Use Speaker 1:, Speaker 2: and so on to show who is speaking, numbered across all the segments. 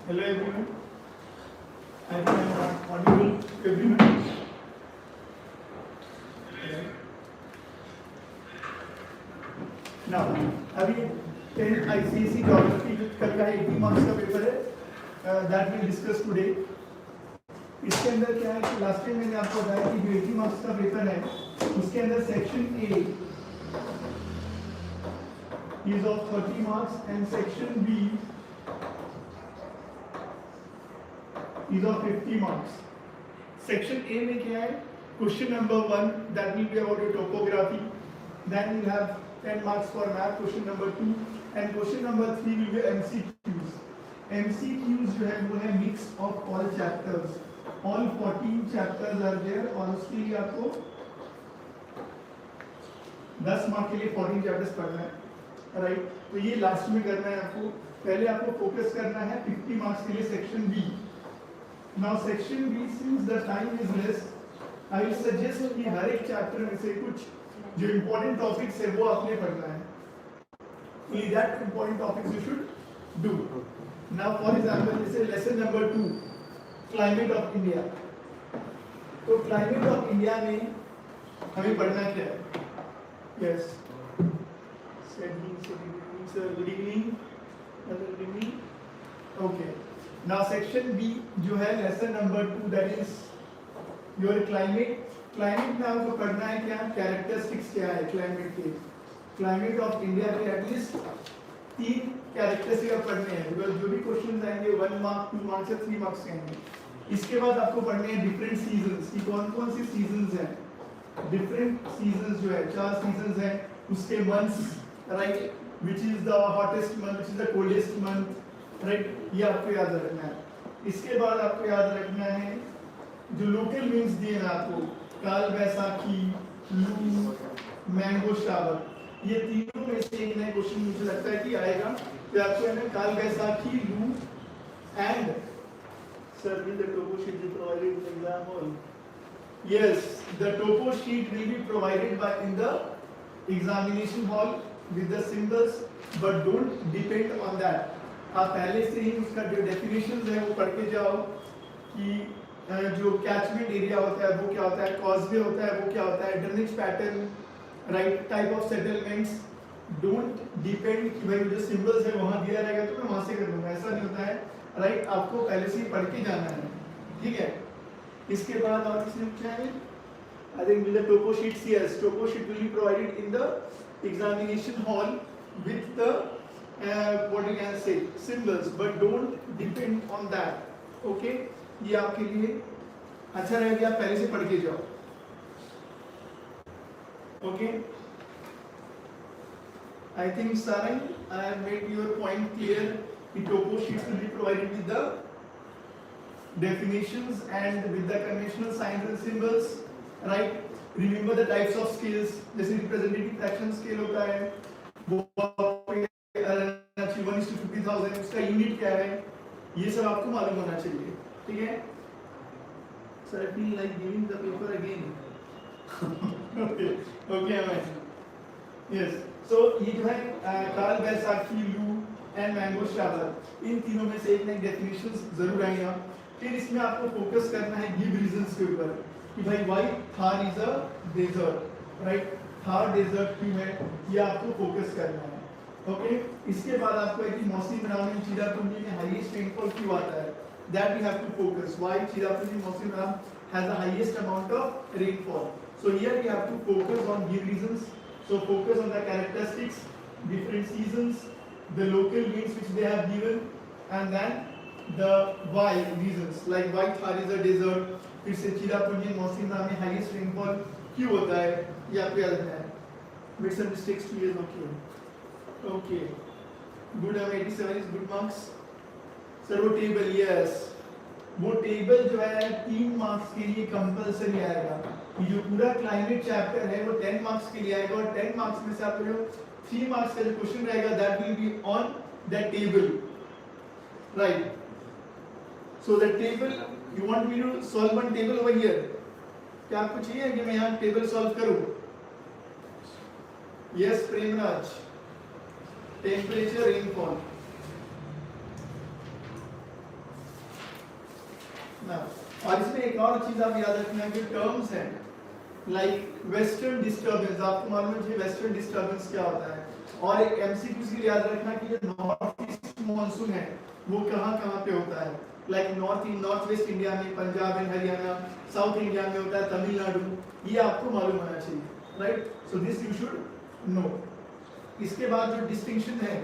Speaker 1: Hello everyone. I think I am audible to everyone. Now, अभी 10 ICSE geography जो कल का 80 मार्क्स का पेपर है, that we discuss today. इसके अंदर क्या है कि लास्ट टाइम मैंने आपको बताया कि जो 80 मार्क्स का पेपर है, उसके अंदर section A is of 30 marks and section B is of 50 marks. Section A में क्या है? Question number 1 that will be about your topography. Then you have 10 marks for map. Question number 2 and question number 3 will be MCQs. MCQs जो है वो है mix of all chapters. All 14 chapters are there और उसके लिए आपको 10 mark के लिए 14 चैप्टर्स पढ़ना है, राइट? तो ये लास्ट में करना है आपको. पहले आपको फोकस करना है 50 मार्क्स के लिए section B. Now section B, since the time is less, I will suggest कि हर एक चैप्टर में से कुछ जो इंपॉर्टेंट टॉपिक्स है वो आपने पढ़ना है. Only that important topics you should do. Now for example, this is lesson number 2, climate of India. तो climate of India में हमें पढ़ना क्या है? Yes. Sir, good evening. Good evening. Okay. Now section B जो है lesson number 2, that is your climate. Climate में आपको पढ़ना है क्या? Characteristics क्या है climate के? Climate of India के एटलीस्ट 3 कैरेक्टरिस्टिक आप पढ़ने हैं, बिकॉज जो भी क्वेश्चन आएंगे 1 मार्क 2 मार्क्स या 3 मार्क्स के आएंगे. इसके बाद आपको पढ़ने हैं डिफरेंट सीजन्स की कौन कौन सी सीजन्स हैं. डिफरेंट सीजन्स जो है 4 सीजन्स हैं, उसके months, right, which is the hottest month, which is the coldest month, right, ये आपको याद रखना है. इसके बाद आपको याद रखना है जो लोकल मीन्स दिए ना आपको, काल बैसाखी, लू, मैंगो शावर, ये तीनों में से एक नया क्वेश्चन मुझे लगता है कि आएगा. तो आपको है ना Kal Baisakhi, loo and sir will the topo sheet be provided in the exam hall. Yes, the topo sheet will be provided by in the examination hall with the symbols, but don't depend on that. आप पहले से ही उसका जो definitions है वो पढ़ के जाओ कि जो कैचमेंट एरिया होता है वो क्या होता है, कॉजवे होता है वो क्या होता है, drainage pattern, right, type of settlements. Don't depend कि भाई जो सिंबल्स है वहां दिया रहेगा तो मैं वहां से कर लूंगा, ऐसा नहीं होता है, राइट. आपको पहले से ही पढ़ के जाना है, ठीक है. इसके बाद और किसी ने पूछा है, I think with the topo sheets, yes, topo sheet will be provided in the examination hall with the what you can say symbols, but don't depend on that. Okay, ये आपके लिए अच्छा रहेगा कि आप पहले से पढ़ के जाओ. Okay, I think Sarang, I have made your point clear. The topo sheets will be provided with the definitions and with the conventional signs and symbols, right? Remember the types of scales. जैसे representative fraction scale होता है, वो 1:50,000, उसका unit क्या है, ये सब आपको मालूम होना चाहिए, ठीक है. Sir I feel like giving the paper again. Okay ma'am. Yes, so ये जो है काल Baisakhi, loo and mango shower, इन तीनों में से एक नई डेफिनेशंस जरूर आएंगे. फिर इसमें आपको फोकस करना है गिव रीजंस के ऊपर कि भाई why Thar is a desert, right, Thar desert क्यों है, ये आपको फोकस करना है. ओके, इसके बाद आपको है कि मौसमी बनाम में चिरापुंजी में हाईएस्ट रेनफॉल क्यों आता है, that we have to focus. Why Cherrapunji Mawsynram has the highest amount of rainfall. So here we have to focus on give reasons. So focus on the characteristics, different seasons, the local means which they have given, and then the why reasons, like why Thar is a desert, फिर से चिरापुंजी मौसमी बनाम में highest rainfall क्यों होता है, ये आपको याद रखना है. Make some mistakes two is okay. Okay, good. 87 is good marks. Sir वो टेबल, यस, वो टेबल जो है 3 मार्क्स के लिए कंपलसरी आएगा. ये जो पूरा क्लाइमेट चैप्टर है वो 10 मार्क्स के लिए आएगा और 10 मार्क्स में से आपको जो 3 मार्क्स का जो क्वेश्चन रहेगा that will be on that table, right. So that table, you want me to solve one table over here. क्या आपको चाहिए कि मैं यहाँ टेबल सॉल्व करूँ? यस प्रेमराज. टेम्परेचर, रेनफॉल, ना। और इसमें एक और चीज आप याद रखना कि टर्म्स हैं लाइक वेस्टर्न डिस्टर्बेंस, आपको मालूम है वेस्टर्न डिस्टर्बेंस क्या होता है। और एक एमसीक्यू के लिए याद रखना कि जो नॉर्थ ईस्ट मॉनसून है वो कहाँ पे होता है, लाइक नॉर्थ वेस्ट इंडिया में, Punjab and Haryana, south India में होता है तमिलनाडु, ये आपको मालूम होना चाहिए, right. So this you should know. इसके बाद जो डिस्टिंक्शन है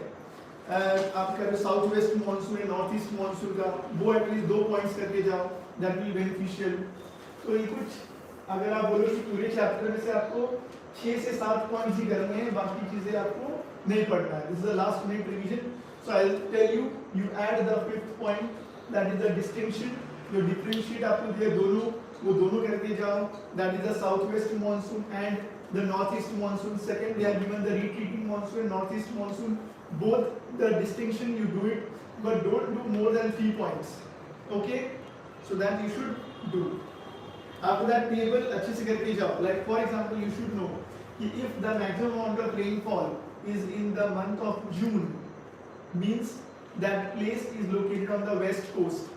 Speaker 1: आपका साउथ वेस्ट मॉनसून है, नॉर्थ ईस्ट मॉनसून का, वो एटलीस्ट 2 पॉइंट्स करके जाओ, दैट विल बेनिफिशियल। तो ये कुछ अगर आप बोलो कि पूरे चैप्टर में से आपको 6 से 7 पॉइंट्स ही करने हैं, बाकी चीजें आपको नहीं पढ़ना है। This is the last minute revision. So I will tell you, you add the 5th point, that is the distinction. जो डिफरेंशिएट आपको दिए दोनों, वो दोनों करके जाओ, that is the south west monsoon and the north east monsoon. Second they have given the retreating monsoon, north east monsoon, both the distinction you do it, but don't do more than 3 points, okay? So that you should do. After that table अच्छे से करके जाओ, like for example you should know कि if the maximum amount of rainfall is in the month of June, means that place is located on the west coast.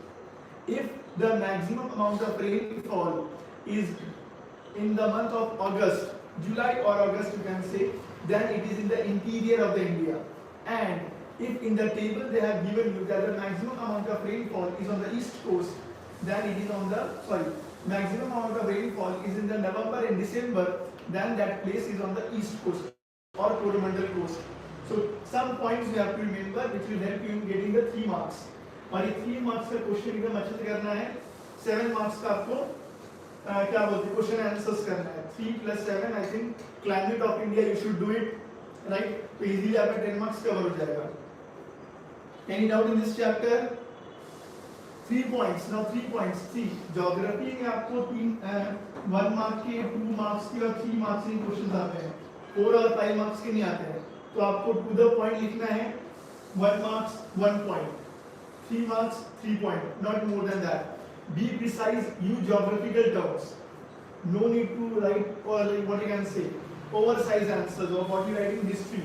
Speaker 1: If the maximum amount of rainfall is in the month of August, July or August you can say, then it is in the interior of the India. And if in the table they have given you that the maximum amount of rainfall is on the east coast, then it is on the maximum amount of rainfall is in the November and December, then that place is on the east coast or Coromandel coast. So some points you have to remember which will help you in getting the 3 marks. और ये 3 marks का question एकदम अच्छे से करना है। 7 marks का आपको क्या बोलते हैं क्वेश्चन आंसर्स करना है। 3 + 7 I think climate of India you should do it, right. तो इजीली आपका 10 मार्क्स कवर हो जाएगा। Any doubt in this chapter? 3 points, now 3 points. See geography में आपको 1 मार्क के, 2 मार्क्स के और 3 मार्क्स के क्वेश्चंस आते हैं, 4 और 5 मार्क्स के नहीं आते हैं। तो आपको टू द पॉइंट लिखना है, 1 marks 1 point, 3 marks 3 point, not more than that. Be precise, use geographical terms, no need to write or like what you can say oversized answers or what you write in history.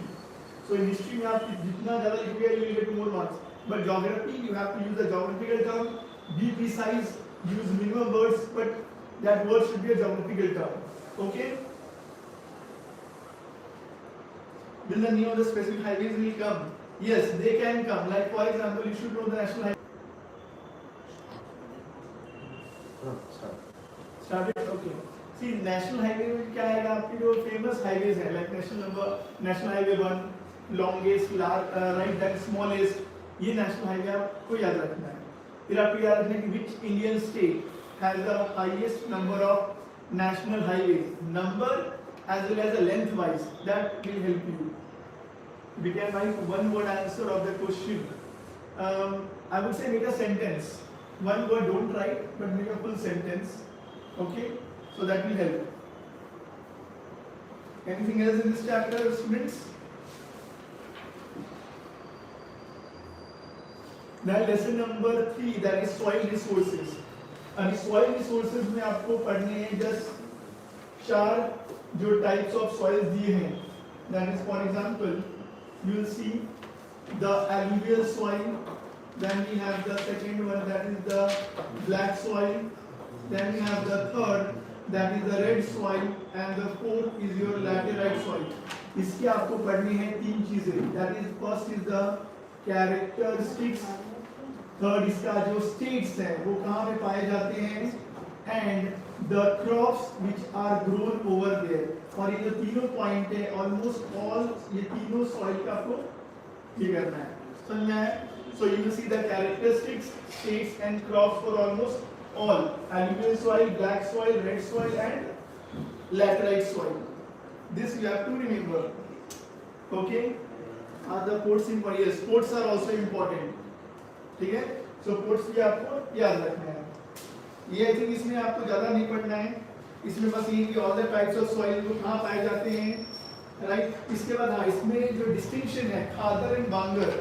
Speaker 1: So in history में आप जितना ज़्यादा लिखोगे you will get more marks, but geography you have to use the geographical term, be precise, use minimum words, but that word should be a geographical term, okay? Will the name of the specific highways will come? Yes, they can come, like for example you should know the national highway. Started, okay. See, national highway में क्या आएगा, आपके जो famous highways हैं, like national highway 1, longest, right, that smallest, ये national highway आपको याद रखना है। फिर आपको याद रखना है कि which Indian state has the highest number of national highways, number as well as the length wise, that will help you. We can write one word answer of the question. I would say make a sentence. One word, don't write, but make a full sentence. Okay, so that will help. Anything else in this chapter, students? Now lesson number 3, that is soil resources. And soil resources में आपको पढ़ने हैं just 4 जो types of soils दिए हैं. That is, for example, you will see the alluvial soil. Then we have the second one, that is the black soil. Then we have the third, that is the red soil, and the fourth is your laterite soil. इसकी आपको पढ़नी है 3 चीजें, that is first is the characteristics, third इसका जो states है वो कहाँ पे पाए जाते हैं, and the crops which are grown over there. और ये जो तीनों पॉइंट है almost all ये तीनों soil का आपको ये करना है, समझना है। So you will see the characteristics, states and crops for almost all alluvial soil, black soil, red soil and laterite soil. This you have to remember. Okay? Are the ports important? Yes, ports are also important. ठीक है? So ports भी आपको याद रखना है। ये I think इसमें आपको ज़्यादा नहीं पढ़ना है। इसमें बस ये कि all the types of soil वो कहाँ पाए जाते हैं, right? इसके बाद हाँ इसमें जो distinction है खादर and Bangar.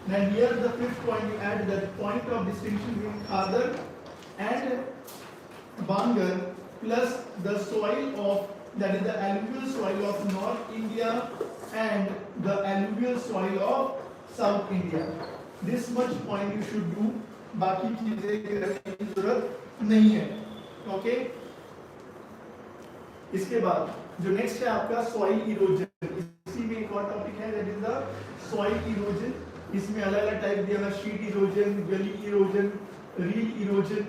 Speaker 1: Then here the 5th point you add the point of distinction between Khadar and Bangar plus the soil of, that is the alluvial soil of North India and the alluvial soil of South India. This much point you should do. बाकी चीजें करने की जरूरत नहीं है। Okay, इसके बाद जो नेक्स्ट है आपका सॉइल इरोजन। इसी में एक और टॉपिक है that is the soil erosion. इसमें अलग अलग टाइप दिया हुआ, शीट इरोजन, गली इरोजन, रील इरोजन,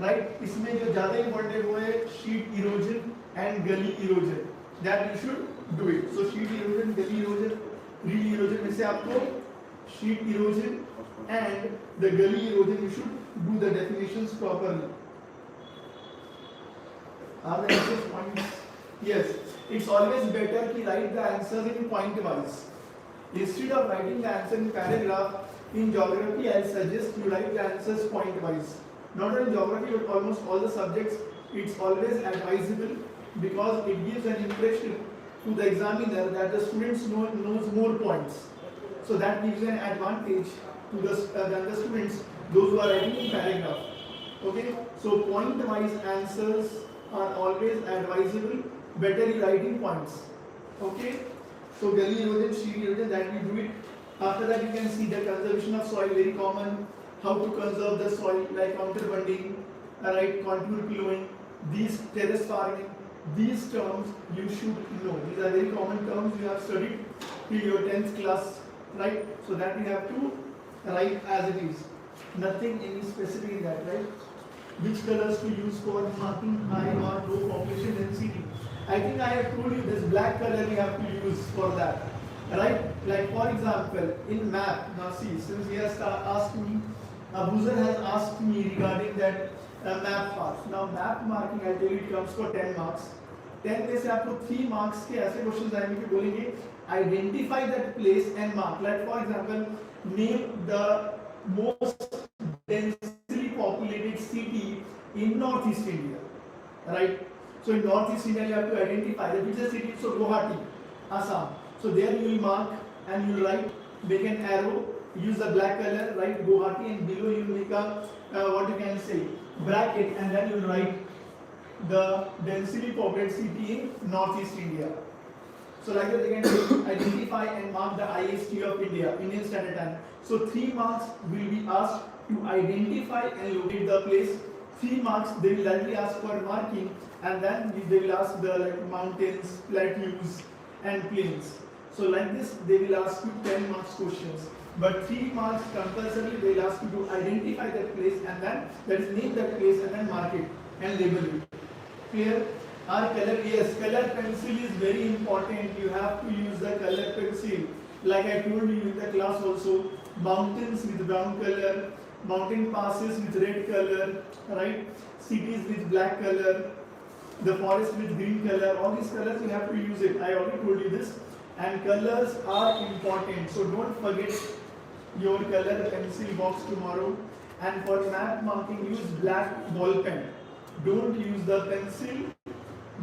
Speaker 1: राइट। इसमें जो ज्यादा इंपॉर्टेंट है वो है शीट इरोजन एंड गली erosion, that you should do it. So sheet erosion, गली इरोजन, रील इरोजन में से आपको sheet erosion and the gully erosion you should do the definitions properly. Are the answers points? Yes, it's always better to write the answers in point wise instead of writing the answer in paragraph. In geography I suggest you write the answers point wise. Not only geography but almost all the subjects it's always advisable because it gives an impression to the examiner that the students knows more points, so that gives an advantage to the than the students those who are writing in paragraph. Okay, so point wise answers are always advisable, better you writing points. Okay, so gully erosion, sheet erosion, that we do it. After that you can see the conservation of soil, very common. How to conserve the soil, like counterbunding, right, contour plowing, these terrace farming, these terms you should know. These are very common terms you have studied till your 10th class, right? So that you have to write as it is, nothing any specific in that, right? Which colors to use for marking high or low population density? I think I have told you this black color you have to use for that, right? Like for example in map, now see, since he has asked me, Abuzer has asked me regarding that map path. Now map marking I tell you it comes for 10 marks. 10 में से आपको 3 marks के ऐसे question आएंगे कि बोलेंगे identify that place and mark. Like for example, name the most densely populated city in northeast India, right? So in northeast India you have to identify the biggest city. So Guwahati, Assam. So there you will mark and you will write, make an arrow, use the black color, write Guwahati, and below you will make a what you can say bracket, and then you will write the densely populated city in northeast India. So like that they can identify and mark the IST of India, Indian Standard Time. So 3 marks will be asked to identify and locate the place. 3 marks they will likely ask for marking, and then they will ask the like mountains, plateaus and plains. So like this they will ask you 10 marks questions. But 3 marks compulsorily they will ask you to identify that place, and then that is name that place and then mark it and label it. Clear? Our color, yes, color pencil is very important. You have to use the color pencil. Like I told you in the class also, mountains with brown color, mountain passes with red color, right? Cities with black color, the forest with green color. All these colors you have to use it. I already told you this. And colors are important. So don't forget your color pencil box tomorrow. And for map marking, use black ball pen. Don't use the pencil,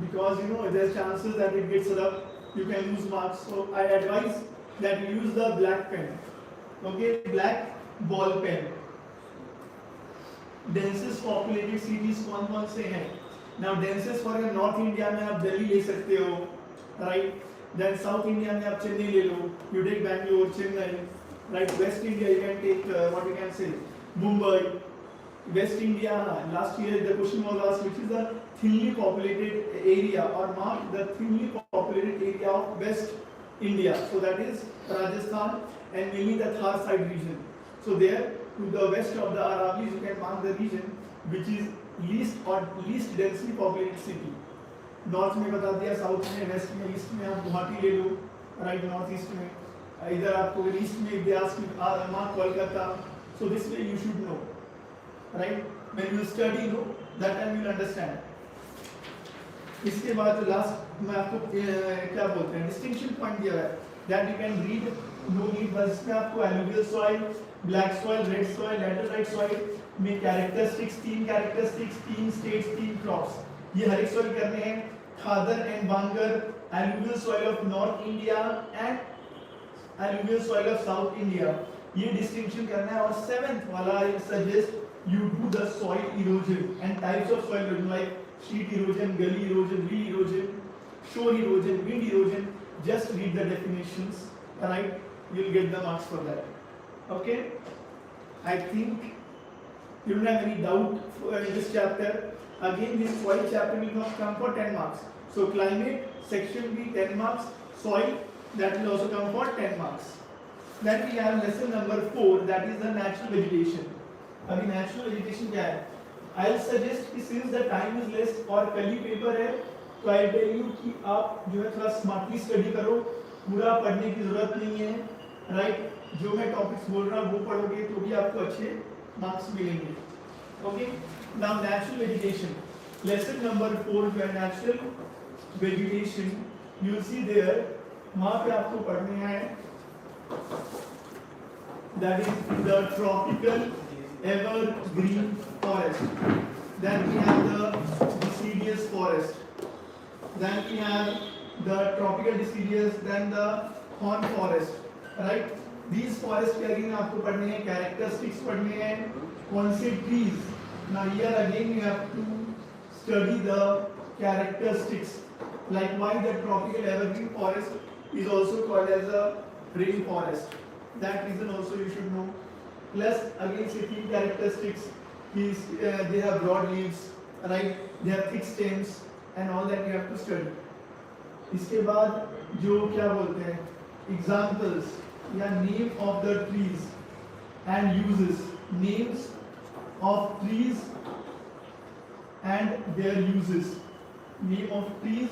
Speaker 1: because you know there's chances that it gets rubbed, you can lose marks. So I advise that you use the black pen. Okay, black ball pen. Densest populated cities कौन कौन से हैं? Now densest for North India में आप दिल्ली ले सकते हो, right? Then South India में आप चेन्नई ले लो, you take Bangalore, Chennai, right? West India you can take what you can say Mumbai. West India, last year the question was asked which is the thinly populated area, or mark the thinly populated area of West India. So that is Rajasthan and mainly the Thar side region. So there to the west of the Aravallis you can mark the region which is least densely populated city. North में बता दिया, South में, West में, East में आप गुवाहाटी ले लो, right? North East में, इधर आपको East में इतिहास की mark Kolkata. So this way you should know. Right? When you study, no, that time you will understand. इसके बाद जो लास्ट मैं आपको क्या बोलते हैं डिस्टिंक्शन पॉइंट दिया है, that you can read, no need, बस इसमें आपको alluvial soil, black soil, red soil, laterite soil में characteristics, 3 characteristics, 3 states, 3 crops, ये हर एक soil करने हैं. खादर and Bangar, alluvial soil of North India and alluvial soil of South India, ये distinction करना है. और 7th वाला I suggest you do the soil erosion and types of soil erosion like sheet erosion, gully erosion, reel erosion, shore erosion, wind erosion. Just read the definitions, right? You'll get the marks for that. Okay? I think You don't have any doubt in this chapter. Again, this soil chapter will not come for 10 marks. So climate, section B 10 marks, soil that will also come for 10 marks. Then we have lesson number 4, that is the natural vegetation. अभी natural vegetation क्या है? I'll suggest कि since the time is less और कल ही paper है, तो I'll tell you कि आप जो है थोड़ा smartly study करो, पूरा पढ़ने की जरूरत नहीं है, right? जो मैं टॉपिक्स बोल रहा हूँ वो पढ़ोगे तो भी आपको अच्छे मार्क्स मिलेंगे. Okay? Now natural vegetation. Lesson number 4 जो है natural vegetation. You'll see there. वहाँ पे आपको पढ़ने हैं. That is the tropical evergreen forest. Then we have the deciduous forest. Then we have the tropical deciduous. Then the thorn forest. Right? These forests के again आपको पढ़ने हैं, characteristics पढ़ने हैं, कौन से trees. Now here again you have to study the characteristics, like why the tropical evergreen forest is also called as a rainforest. That reason also you should know. Plus again setting characteristics is they have broad leaves, right? They have thick stems and all that you have to study. इसके बाद जो क्या बोलते हैं examples या name of the trees and uses, names of trees and their uses, name of trees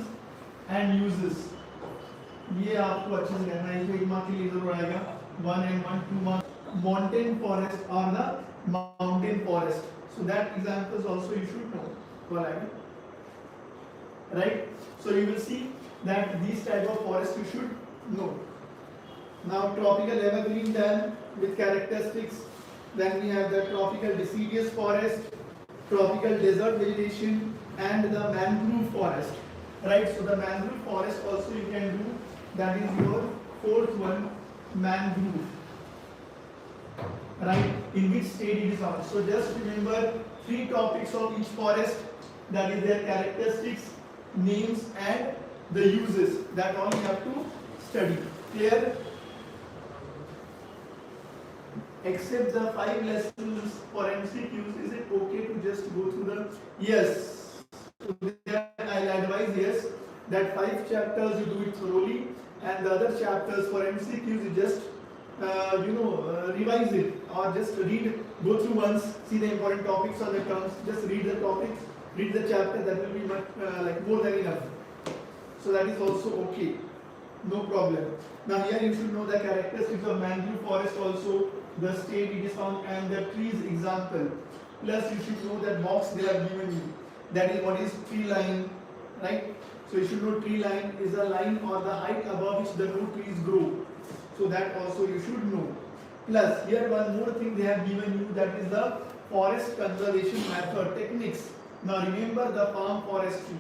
Speaker 1: and uses. ये आपको अच्छे से करना है, एक मार्क के लिए जरूर आएगा. 1 and 1 2 marks. Mountain forest or the mountain forest, so that examples also you should know. Right? So you will see that these type of forests you should know. Now tropical evergreen done with characteristics. Then we have the tropical deciduous forest, tropical desert vegetation, and the mangrove forest. Right? So the mangrove forest also you can do. That is your 4th one, mangrove. Right? In which state it is found. So just remember 3 topics of each forest. That is their characteristics, names, and the uses. That all you have to study. Clear? Except the 5 lessons for MCQs, is it okay to just go through the? Yes. So I'll advise yes that 5 chapters you do it thoroughly, and the other chapters for MCQs you just revise it or just read, go through once, see the important topics or the terms, just read the topics, read the chapter. That will be much like more than enough. So that is also okay. No problem. Now here you should know the characteristics of mangrove forest also, the state it is found, and the trees example. Plus you should know that box they have given you. That is what is tree line, right? So you should know tree line is a line or the height above which the no trees grow. So that also you should know. Plus here one more thing they have given you, that is the forest conservation method techniques. Now remember the farm forestry,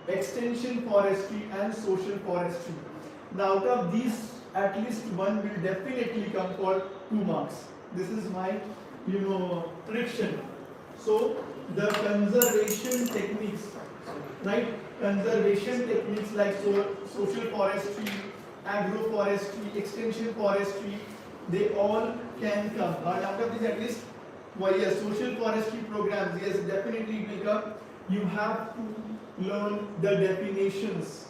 Speaker 1: extension forestry, and social forestry. Now out of these, at least one will definitely come for 2 marks. This is my prediction. So the conservation techniques, right? Conservation techniques like social forestry, agroforestry, extension forestry, they all can come. But out of these, at least yes, social forestry programs, yes, definitely will come. You have to learn the definitions,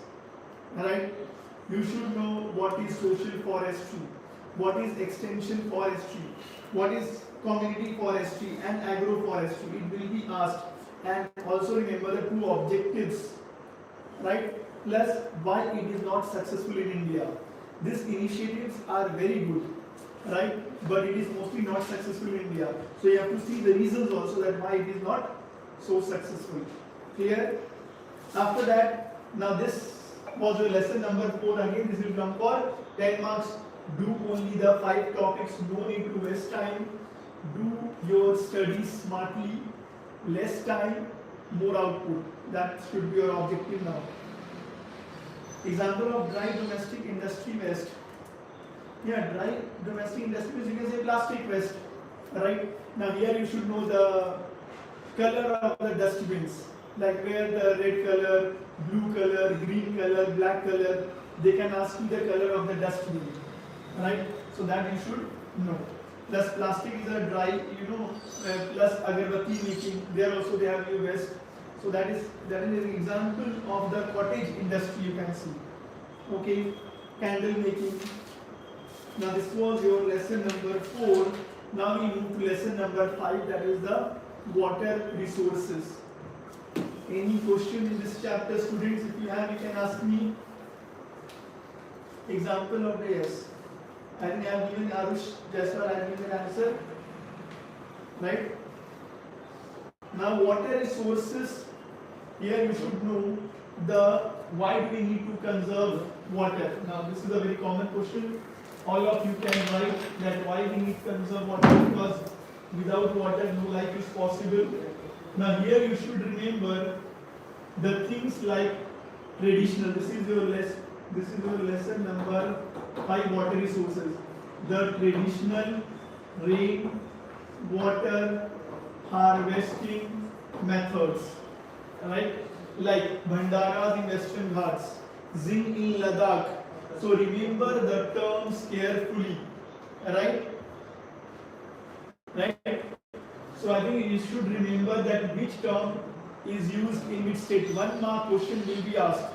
Speaker 1: right? You should know what is social forestry, what is extension forestry, what is community forestry and agroforestry. It will be asked. And also remember the 2 objectives, right? Plus why it is not successful in India. These initiatives are very good, right? But it is mostly not successful in India. So you have to see the reasons also that why it is not so successful. Clear? After that, now this was the lesson number 4. Again, this will come for 10 marks. Do only the 5 topics. No need to waste time. Do your studies smartly. Less time, more output. That should be your objective now. Example of dry domestic industry waste. Yeah, dry domestic industry waste, you can say plastic waste, right? Now here you should know the color of the dustbins, like where the red color, blue color, green color, black color. They can ask you the color of the dustbin, right? So that you should know. Plus plastic is a dry, plus agarbatti making. There also they have your waste. So that is an example of the cottage industry you can see. Okay, candle making. Now this was your lesson number 4. Now we move to lesson number 5, that is the water resources. Any question in this chapter, students? If you have, you can ask me. Example of the yes. I think I have given Arush Jaiswal, I have given an answer. Right? Now water resources, here you should know the why do we need to conserve water. Now this is a very common question. All of you can write that why we need to conserve water, because without water no life is possible. Now here you should remember the things like traditional. This is your lesson number 5, water resources. The traditional rain water harvesting methods, right? Like Bhandaras in Western Ghats, Zing in Ladakh. So remember the terms carefully, right? Right? So I think you should remember that which term is used in which state. 1 mark question will be asked.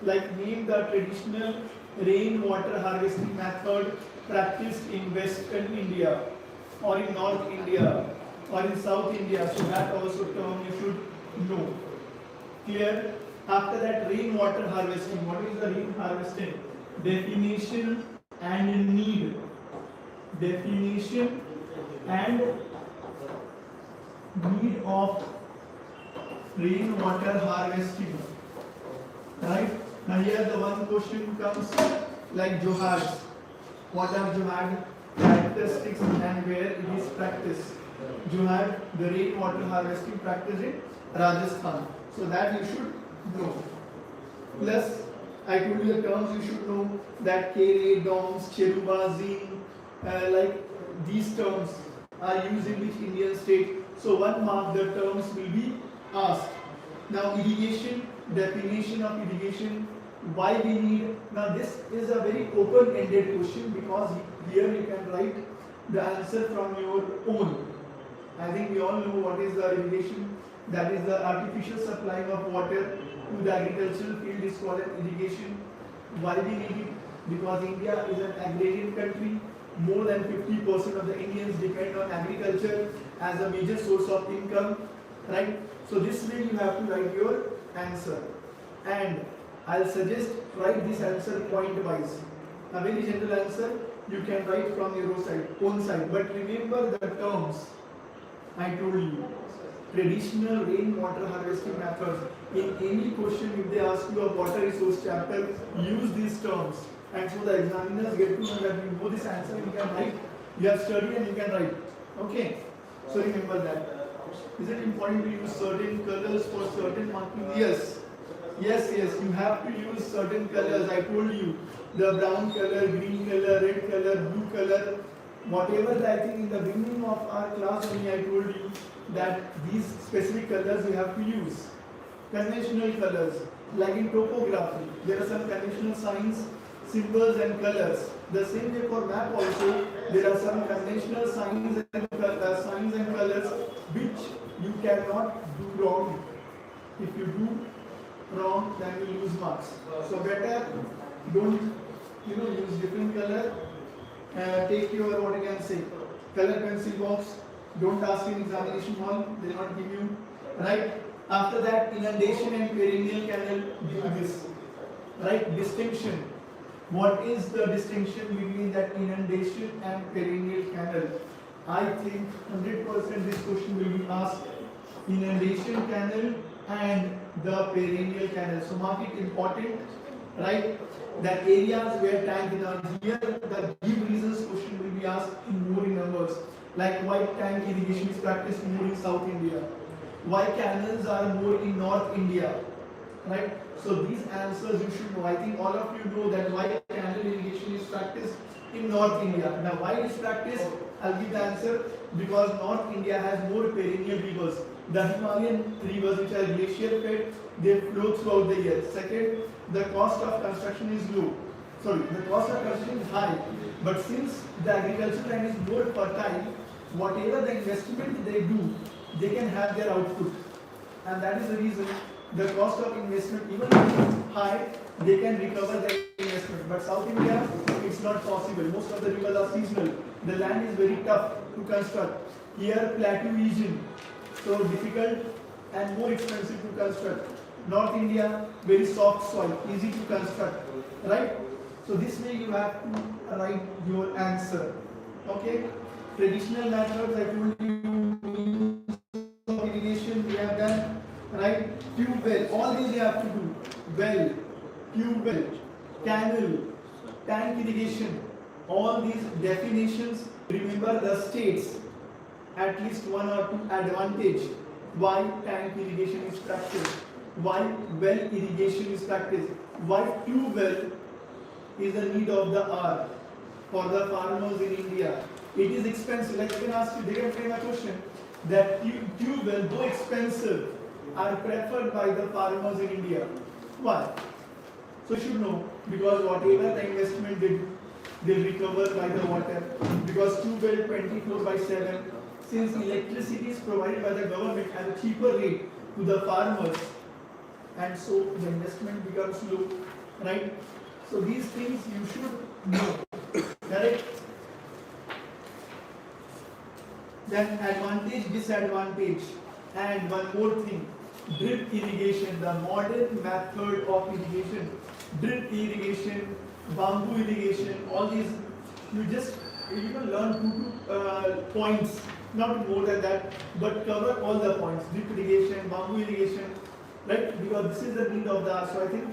Speaker 1: Like name the traditional rainwater harvesting method practiced in Western India or in North India or in South India. So that also term you should know. Clear? After that, rainwater harvesting. What is the rain harvesting? Definition and need. Definition and need of rainwater harvesting. Right? Now here the one question comes like johads. What are johad? Characteristics and where it is practiced. Johad, the rainwater harvesting practice in Rajasthan. So that you should know. Plus, I told you the terms you should know, that kere, doms, cheruba, zing, like these terms are used in which Indian state. So 1 mark the terms will be asked. Now irrigation, definition of irrigation, why we need. Now this is a very open-ended question, because here you can write the answer from your own. I think we all know what is the irrigation. That is the artificial supplying of water to the agricultural field is called irrigation. Why we need it? Because India is an agrarian country. More than 50% of the Indians depend on agriculture as a major source of income, right? So this way you have to write your answer, and I'll suggest write this answer point wise. A very general answer you can write from your own side, but remember the terms I told you. Traditional rainwater harvesting methods. In any question, if they ask you a water resource chapter, use these terms, and so the examiners get to know that you know this answer, you can write, you have studied and you can write. Okay, so remember that. Is it important to use certain colors for certain marking? Yes. Yes, you have to use certain colors. I told you, the brown color, green color, red color, blue color, whatever. I think in the beginning of our class only I told you that these specific colors you have to use. Conventional colors, like in topography, there are some conventional signs, symbols and colors. The same way for map also, there are some conventional signs and colors which you cannot do wrong. If you do wrong, then you lose marks. So better don't use different color. Take your, what you can say, color pencil box. Don't ask in examination hall, they will not give you. Right? After that, inundation and perennial canal, do this. Right? Distinction. What is the distinction between that inundation and perennial canal? I think 100% this question will be asked. Inundation canal and the perennial canal. So mark it important. Right? That areas where tank is here, the give reasons question will be asked in more in numbers. Like why tank irrigation is practiced more in South India, why canals are more in North India, right? So these answers you should know. I think all of you know that why canal irrigation is practiced in North India. Now why it is practiced? I'll give the answer. Because North India has more perennial rivers. The Himalayan rivers, which are glacier fed, they flow throughout the year. Second, the cost of construction is low. the cost of construction is high, but since the agricultural land is more fertile, whatever the investment they do, they can have their output, and that is the reason the cost of investment, even if it is high, they can recover their investment. But South India, it's not possible. Most of the rivers are seasonal. The land is very tough to construct. Here, plateau region, so difficult and more expensive to construct. North India, very soft soil, easy to construct, right? So this way you have to write your answer. Okay? Traditional methods, I told you, means of irrigation we have done, right? Tube well, all these you have to do. Well, tube well, canal, tank irrigation, all these definitions. Remember the states, at least one or two advantage why tank irrigation is practiced, why well irrigation is practiced, why tube well is the need of the hour for the farmers in India. It is expensive. Like you can ask you, they can frame a question that tube well, though expensive, are preferred by the farmers in India. Why? So you should know, because whatever the investment they do, they recover by the water. Because tube well 24/7, since electricity is provided by the government at a cheaper rate to the farmers, and so the investment becomes low, right? So these things you should know, correct? Then advantage, disadvantage, and one more thing, drip irrigation, the modern method of irrigation, drip irrigation, bamboo irrigation, all these, you just learn 2 points, not more than that, but cover all the points, drip irrigation, bamboo irrigation, right? Because this is the need of the hour. So I think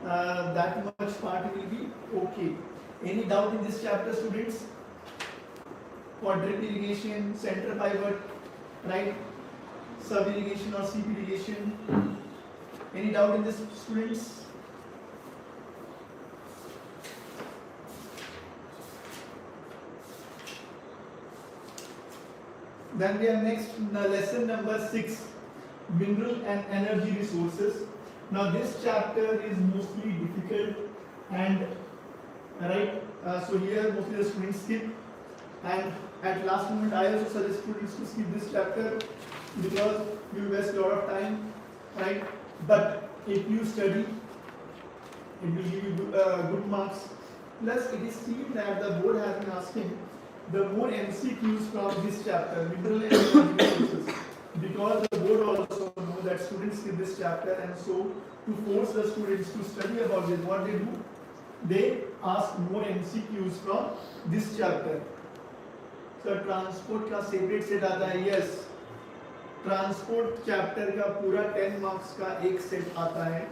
Speaker 1: that much part will be okay. Any doubt in this chapter, students? For drip irrigation, center pivot, right? Sub irrigation or seep irrigation. Any doubt in this, students? Then we have next lesson number 6, mineral and energy resources. Now this chapter is mostly difficult, and right, so here mostly the students skip, and at last moment I also suggest students to skip this chapter because you waste a lot of time, right? But if you study, it will give you good marks. Plus it is seen that the board has been asking the more MCQs from this chapter, mineral and energy resources, because the board also know that students skip this chapter, and so to force the students to study about this, what they do, they ask more MCQs from this chapter. So transport का separate set आता है, yes, transport chapter का पूरा 10 marks का एक set आता है.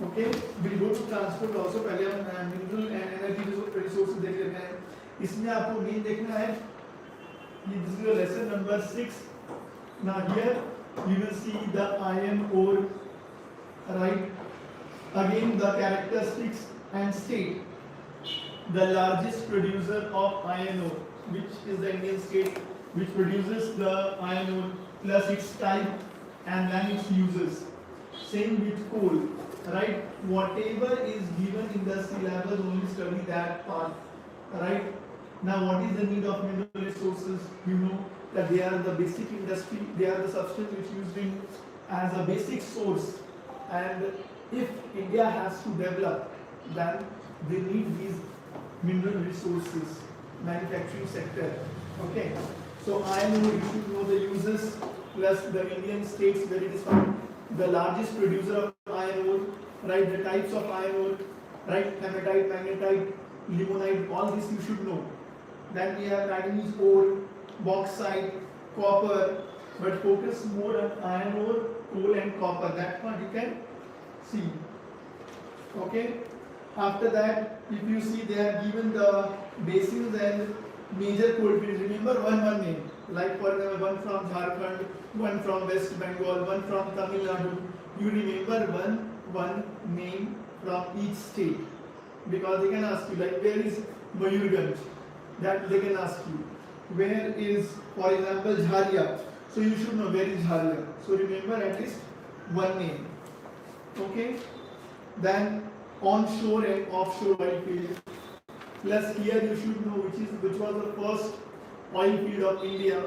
Speaker 1: Okay, we'll go to transport also. पहले हम mineral and energy resources देख लेते हैं. इसमें आपको मेन देखना है, this is your lesson number 6. Now here you will see the iron ore, right? Again the characteristics and state. The largest producer of iron ore, which is the Indian state which produces the iron ore, plus its type and then its uses. Same with coal, right? Whatever is given in the syllabus, only study that part, right? Now what is the need of mineral resources? You know that they are the basic industry, they are the substance which is used in as a basic source, and if India has to develop, then they need these mineral resources, manufacturing sector. Okay, so iron ore, you should know the uses, plus the Indian states where it is found, the largest producer of iron ore, right? The types of iron ore, right? Hematite, magnetite, limonite, all this you should know. Then we have manganese ore, bauxite, copper, but focus more on iron ore, coal and copper. That part you can see. Okay. After that, if you see, they have given the basins and major coal fields. Remember one name. Like for example, one from Jharkhand, one from West Bengal, one from Tamil Nadu. You remember one name from each state, because they can ask you like where is Mayurganj. That they can ask you. Where is, for example, Jharia? So you should know where is Jharia. So remember at least one name. Okay. Then onshore and offshore oil field. Plus here you should know which was the first oil field of India.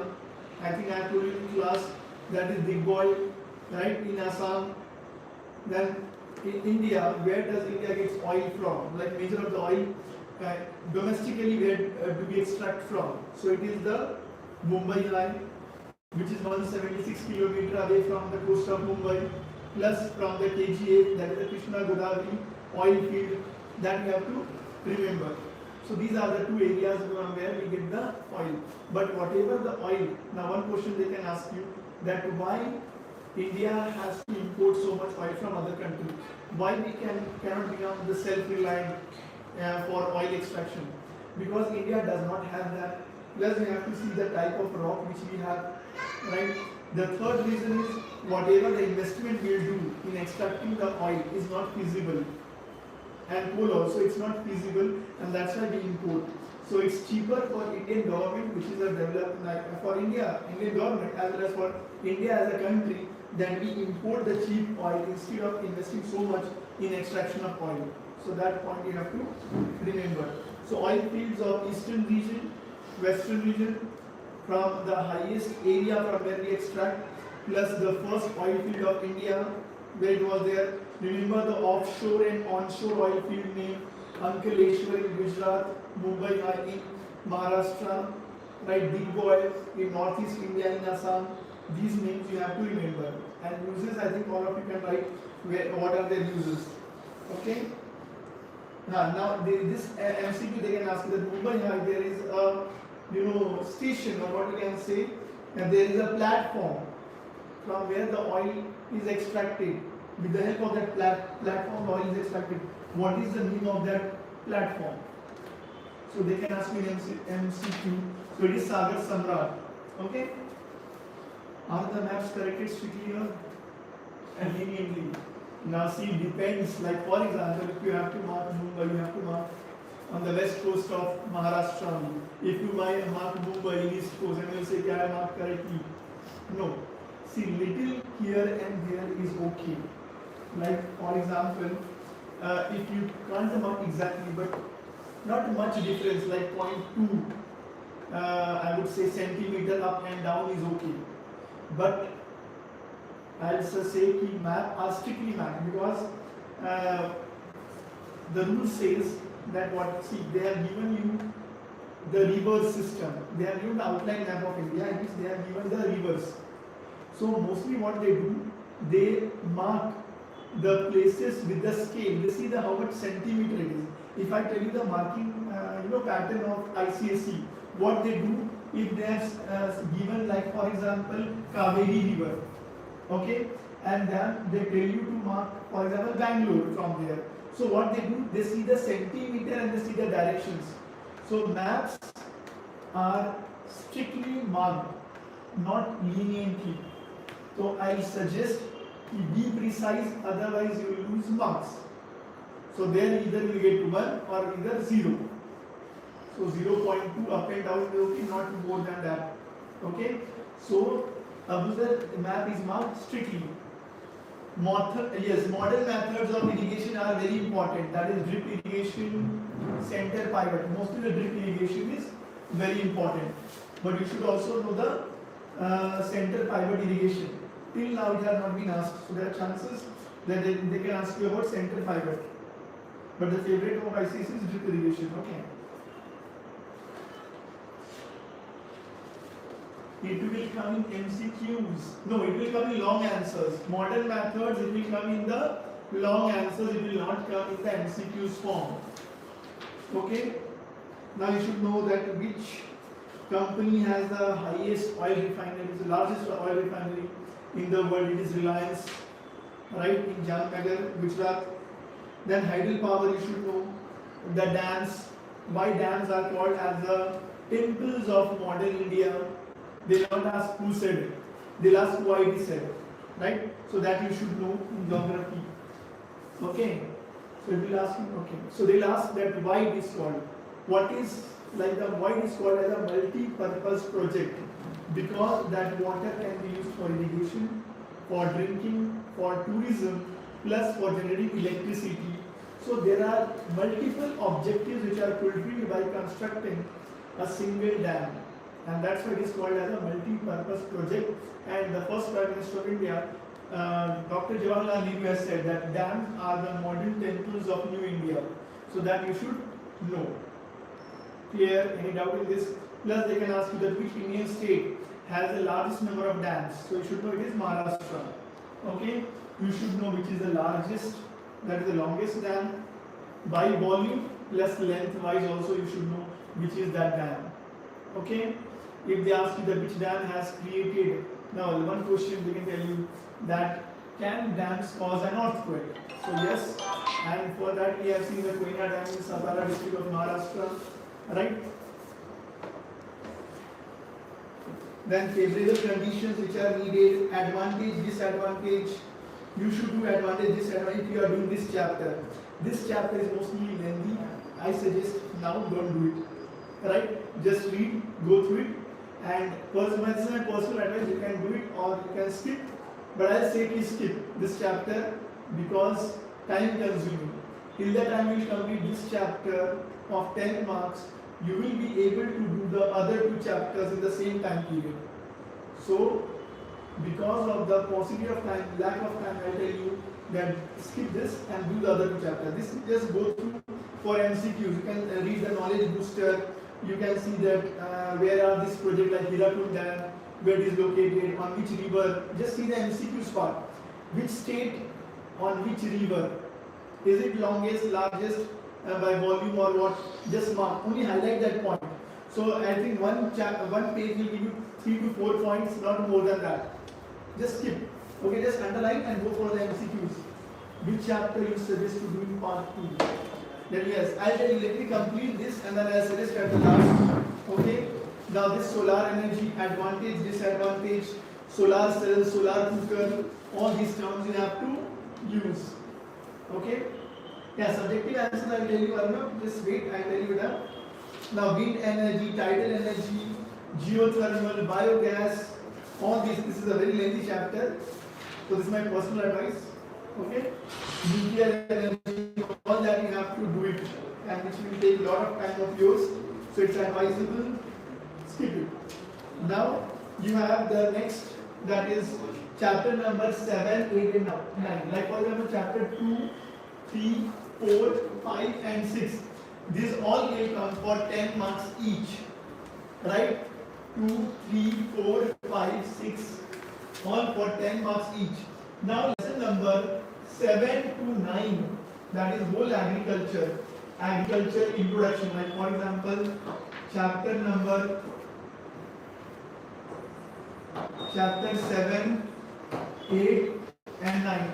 Speaker 1: I think I told you in class, that is Big Boy, right, in Assam. Then in India, where does India gets oil from? Like major of the oil domestically, where do we extract from? So it is the Mumbai line, which is 176 kilometers away from the coast of Mumbai, plus from the KGA, that is the Krishna Godavari oil field, that we have to remember. So these are the two areas from where we get the oil. But whatever the oil, now one question they can ask you, that why India has to import so much oil from other countries? Why we cannot become the self-reliant for oil extraction? Because India does not have that. Plus we have to see the type of rock which we have, right? The third reason is whatever the investment we will do in extracting the oil is not feasible. And coal also, it's not feasible, and that's why we import. So it's cheaper for Indian government, which is a developed, for Indian government as well as for India as a country, that we import the cheap oil instead of investing so much in extraction of oil. So that point you have to remember. So oil fields of eastern region, western region, from the highest area from where we extract, plus the first oil field of India, where it was there. Remember the offshore and onshore oil field name, Ankleshwar in Gujarat, Mumbai in Maharashtra, right, Big Boy in northeast India in Assam. These names you have to remember. And uses, I think all of you can write what are their uses. Okay? Now this MCQ they can ask that Mumbai High, there is a station, or what you can say, and there is a platform from where the oil is extracted. With the help of that platform, the oil is extracted. What is the name of that platform? So they can ask me in MCQ. So it is Sagar Samrat. Okay? Are the maps corrected strictly or leniently? Now see, depends. Like for example, if you have to mark Mumbai, you have to mark on the west coast of Maharashtra. If you mark Mumbai in east coast, and you say, can I mark correctly? No. See, little here and there is okay. Like for example, if you can't mark exactly, but not much difference, like 0.2, I would say centimeter up and down is okay. But I'll just say कि map are strictly mapped, because the rule says that they have given you the river system. They have given the outline map of India, in which they have given the rivers. So mostly what they do, they mark the places with the scale. They see how much centimeter it is. If I tell you the marking pattern of ICSE, what they do, if they have given, like for example, Kaveri River, okay, and then they tell you to mark, for example, Bangalore from there. So what they do, they see the centimeter and they see the directions. So maps are strictly marked, not leniently. So I suggest be precise, otherwise you will lose marks. So there either you get 1 or either 0. So 0.2 up and down is okay, not more than that. Okay. So observe the map is marked strictly. Model methods of irrigation are very important. That is drip irrigation, center pivot. Mostly the drip irrigation is very important. But you should also know the center pivot irrigation. Till now it has not been asked. So there are chances that they can ask you about center pivot. But the favorite of ICC is drip irrigation. Okay. It will come in MCQs. No, it will come in long answers. Model methods, it will come in the long answers. It will not come in the MCQs form. Okay. Now you should know that which company has the highest oil refinery, the largest oil refinery in the world. It is Reliance, right, in Jamnagar, Gujarat. Then hydropower, you should know. The dams, why dams are called as the temples of modern India. They will not ask who said it, they'll ask why it is said, right? So that you should know in geography. Okay, so it will ask you, okay. So they'll ask that why it is called. What is, like the why it is called as a multi-purpose project? Because that water can be used for irrigation, for drinking, for tourism, plus for generating electricity. So there are multiple objectives which are fulfilled by constructing a single dam, and that's why it is called as a multi-purpose project. And the first Prime Minister of India, Dr. Jawaharlal Nehru, has said that dams are the modern temples of New India. So that you should know. Clear? Any doubt in this? Plus they can ask you that which Indian state has the largest number of dams. So you should know it is Maharashtra. Okay? You should know which is the largest, that is the longest dam by volume plus lengthwise also you should know which is that dam. Okay? If they ask you that which dam has created, now one question they can tell you that can dams cause an earthquake? So yes, and for that we have seen the Koyna Dam in Satara district of Maharashtra, right? Then favorable conditions which are needed, advantage, disadvantage. You should do advantage, disadvantage if you are doing this chapter. This chapter is mostly lengthy. I suggest now don't do it. Right? Just read, go through it, and personal advice, you can do it or you can skip. But I'll say please skip this chapter because time consuming. Till the time you complete this chapter of 10 marks, you will be able to do the other two chapters in the same time period. So, because of the paucity of time, lack of time, I tell you that skip this and do the other two chapters. This is just go through for MCQs. You can read the knowledge booster. You can see that where are this project like Hirakund Dam, where it is located, on which river. Just see the MCQs part. Which state, on which river? Is it longest, largest by volume or what? Just mark. Only highlight that point. So I think one page will give you 3 to 4 points, not more than that. Just skip. Okay, just underline and go for the MCQs. Which chapter you suggest to do in part 2? Then yes, I'll tell you, let me complete this and then I'll suggest at the last. Okay. Now this solar energy, advantage, disadvantage, solar cell, solar cooker, all these terms you have to use. Okay? Yeah, subjective answers I will tell you, Arnav, just wait, I will tell you that. Now wind energy, tidal energy, geothermal, biogas, all these, this is a very lengthy chapter. So this is my personal advice. Okay? Nuclear energy, all that you have to do it, and which will take a lot of time of yours. So it's advisable. Skip it. Now you have the next, that is chapter number 7, 8 and 9. Like for example chapter 2, 3, 4, 5 and 6. These all will come for 10 marks each. Right? 2, 3, 4, 5, 6. All for 10 marks each. Now lesson number 7 to 9. That is whole agriculture. Agriculture introduction. Like for example chapter 7, 8 and 9.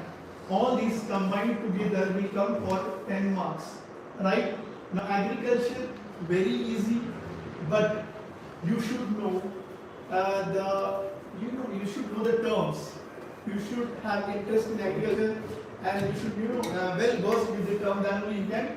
Speaker 1: All these combined together will come for 10 marks. Right? Now agriculture, very easy, but you should know you should know the terms. You should have interest in agriculture and you should well versed with the term, then only you can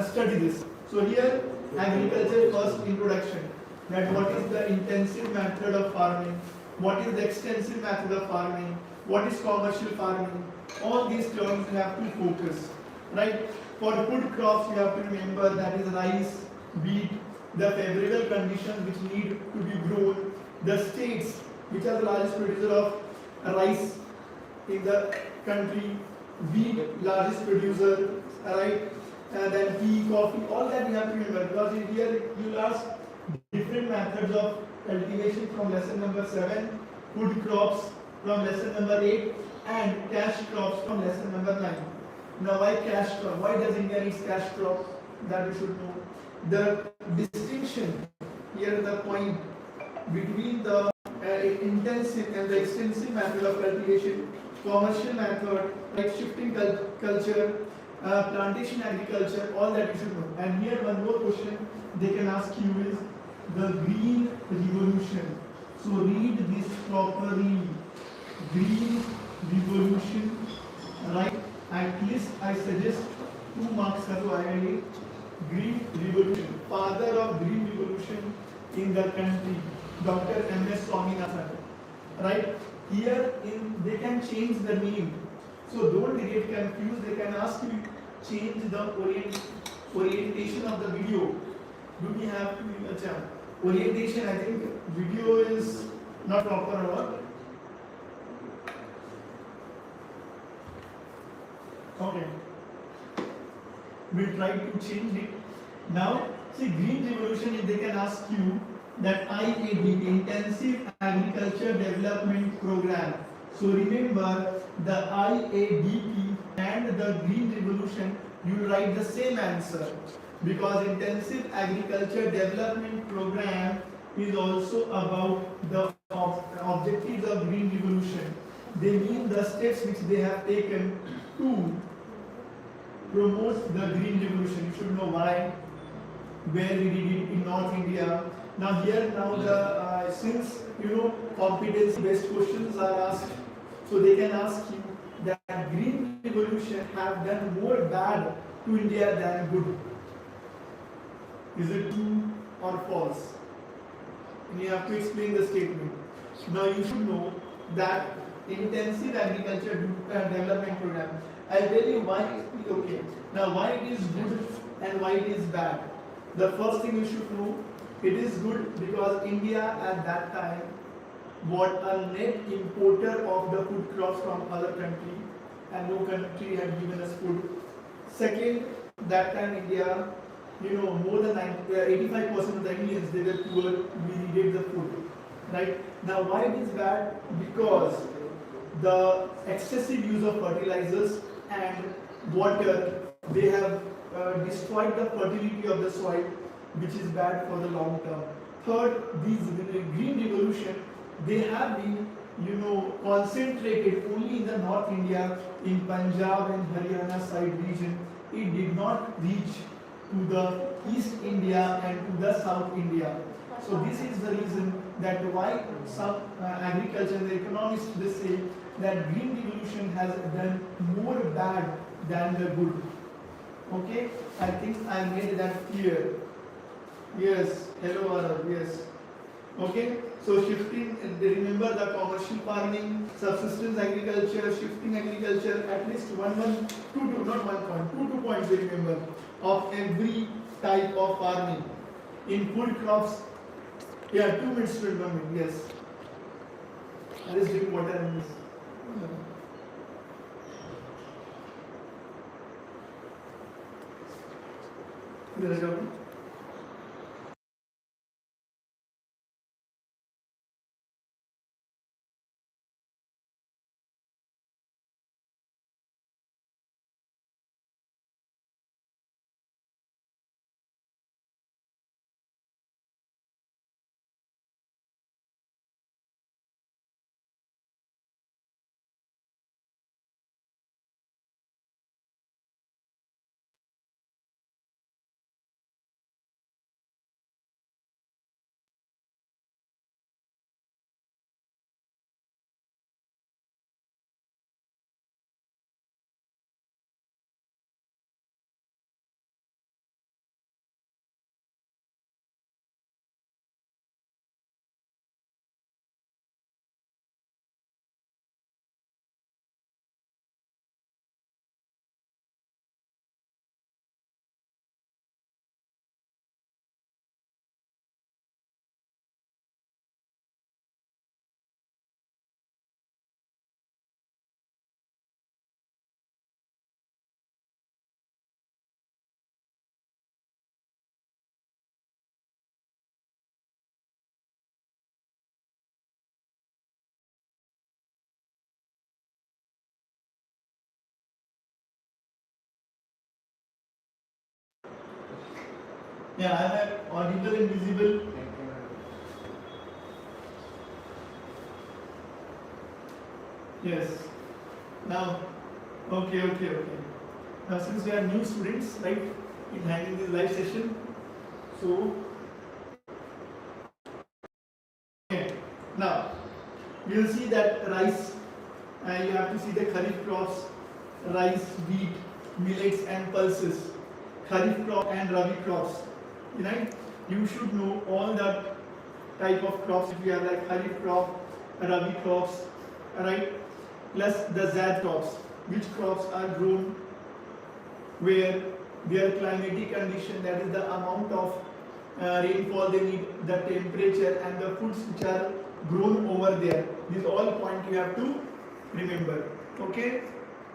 Speaker 1: study this. So here agriculture first introduction. That what is the intensive method of farming? What is the extensive method of farming? What is commercial farming? All these terms you have to focus. Right? For food crops you have to remember that is rice, wheat, the favorable conditions which need to be grown, the states which are the largest producer of rice in the country, wheat largest producer, right? And then tea, coffee, all that you have to remember, because in here you will ask different methods of cultivation from lesson number 7, food crops from lesson number 8, and cash crops from lesson number 9. Now why cash crop? Why does India need cash crop? That you should know. The distinction, here is the point between the intensive and the extensive method of cultivation, commercial method, like shifting culture, plantation agriculture, all that you should know. And here one more question they can ask you is the green revolution. So read this properly. Green revolution, right? At least I suggest 2 marks ka to aayega. Green revolution, father of green revolution in the country, Dr. M.S. Swaminathan. Right? Here they can change the name. So don't get confused. They can ask you change the orientation of the video? Do we have to orientation? I think video is not proper or okay. We'll try to change it. Now, see, green revolution, if they can ask you that IADP, Intensive Agriculture Development Program. So remember the IADP and the green revolution, you will write the same answer because Intensive Agriculture Development Program is also about the objectives of green revolution. They mean the steps which they have taken to promote the green revolution. You should know why, where we did it in North India. Now here, now the since you know competency-based questions are asked, so they can ask you that green revolution have done more bad to India than good. Is it true or false? And you have to explain the statement. Now you should know that intensive agriculture development program. I'll tell you why. Okay. Now why it is good and why it is bad. The first thing you should know, it is good because India at that time was a net importer of the food crops from other country, and no country had given us food. Second, that time India, more than 85% of the Indians, they were poor. We needed the food, right? Now why it is bad? Because the excessive use of fertilizers and water, they have destroyed the fertility of the soil, which is bad for the long term. Third, these green revolution, they have been concentrated only in the North India, in Punjab and Haryana side region. It did not reach to the East India and to the South India. So this is the reason that why some agriculture and the economists, they say that green revolution has done more bad than the good. Okay, I think I made that clear. Yes, hello Arab, yes. Okay, so shifting, remember the commercial farming, subsistence agriculture, shifting agriculture, at least two points remember of every type of farming. In full crops, 2 minutes to 1 minute, yes. I just drink water and this. Yeah, I am audible and visible. Yes. Now, okay. Now, since we are new students, right, in handling this live session, so okay. Now, you will see that rice, you have to see the kharif crops, rice, wheat, millets, and pulses, kharif crop and rabi crops. Right? You should know all the type of crops we have, like kharif crop, rabi crops, right? Plus the zad crops. Which crops are grown where their climatic condition, that is the amount of rainfall they need, the temperature and the foods which are grown over there. These all point you have to remember. Okay.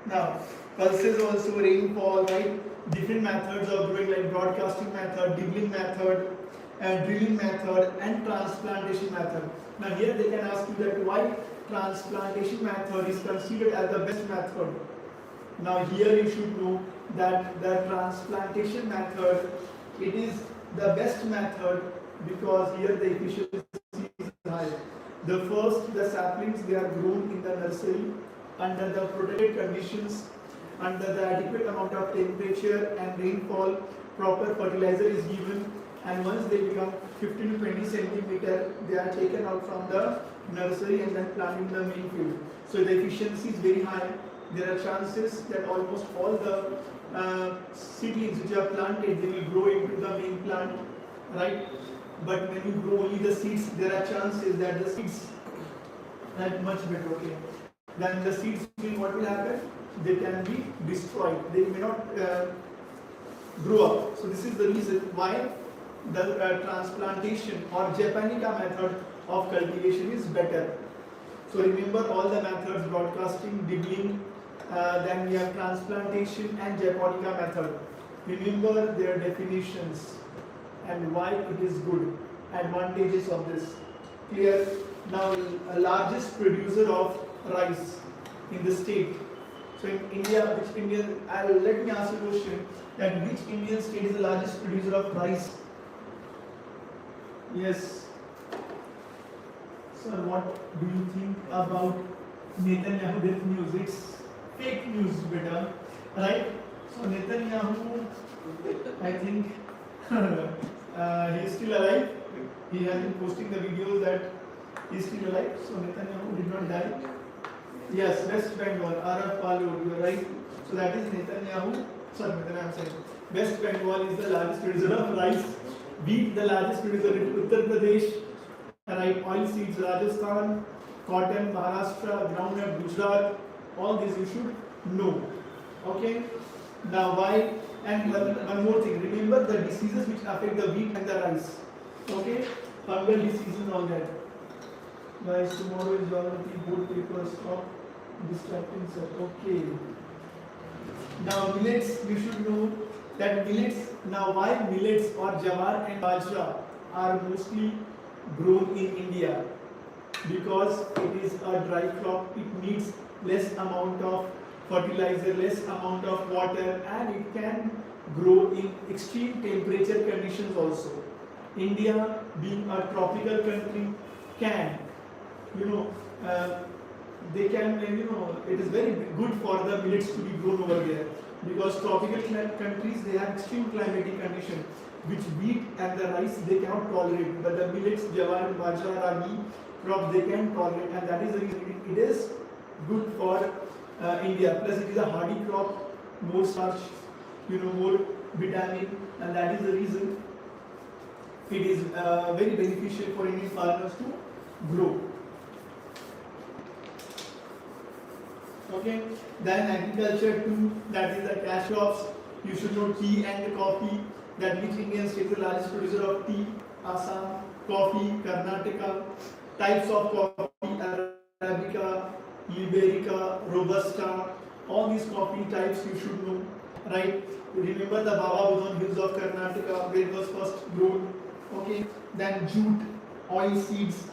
Speaker 1: Now pulses also, rainfall, right? Different methods of growing, like broadcasting method, digging method, drilling method and transplantation method. Now here they can ask you that why transplantation method is considered as the best method. Now here you should know that the transplantation method, it is the best method because here the efficiency is high. The first, the saplings, they are grown in the nursery under the protected conditions, under the adequate amount of temperature and rainfall, proper fertilizer is given, and once they become 15 to 20 centimeter, they are taken out from the nursery and then planted in the main field. So the efficiency is very high. There are chances that almost all the seedlings which are planted, they will grow into the main plant, right? But when you grow only the seeds, there are chances that the seeds are much better. Okay. Then the seeds, what will happen? They can be destroyed. They may not grow up. So this is the reason why the transplantation or Japonica method of cultivation is better. So remember all the methods: broadcasting, digging, then we have transplantation and Japonica method. Remember their definitions and why it is good, advantages of this. Clear? Now, largest producer of rice in the state. So in India, which Indian? Let me ask you a question: that which Indian state is the largest producer of rice? Yes. Sir, what do you think about Netanyahu death news? It's fake news, beta, right? So Netanyahu, I think he is still alive. He has been posting the videos that he is still alive. So Netanyahu did not die. Yes, West Bengal, Arab Palud, you are right. So that is Netanyahu. Sorry, Netanyahu, I'm saying. West Bengal is the largest producer of rice. Wheat, the largest producer in Uttar Pradesh. Right, oil seeds, Rajasthan. Cotton, Maharashtra. Groundnut, Gujarat. All these you should know. Okay. Now why? And one more thing. Remember the diseases which affect the wheat and the rice. Okay. Fungal diseases and all that. Guys, tomorrow is geography board paper. Stop distracting, sir. Okay. Now millets, you should know that millets. Now why millets or jawar and bajra are mostly grown in India? Because it is a dry crop. It needs less amount of fertilizer, less amount of water, and it can grow in extreme temperature conditions also. India, being a tropical country, can, they can, it is very good for the millets to be grown over there, because tropical countries, they have extreme climatic condition which wheat and the rice they cannot tolerate, but the millets, jawar, bajra, ragi crops they can tolerate, and that is the reason it is good for India. Plus it is a hardy crop, more starch, more vitamin, and that is the reason it is very beneficial for Indian farmers to grow. Okay, then agriculture too, that is the cash crops. You should know tea and coffee, that which Indian state is the largest producer of tea? Assam. Coffee, Karnataka. Types of coffee, Arabica, Liberica, Robusta. All these coffee types you should know, right? Remember the Baba Budhan hills of Karnataka, where it was first grown. Okay, then jute, oil seeds,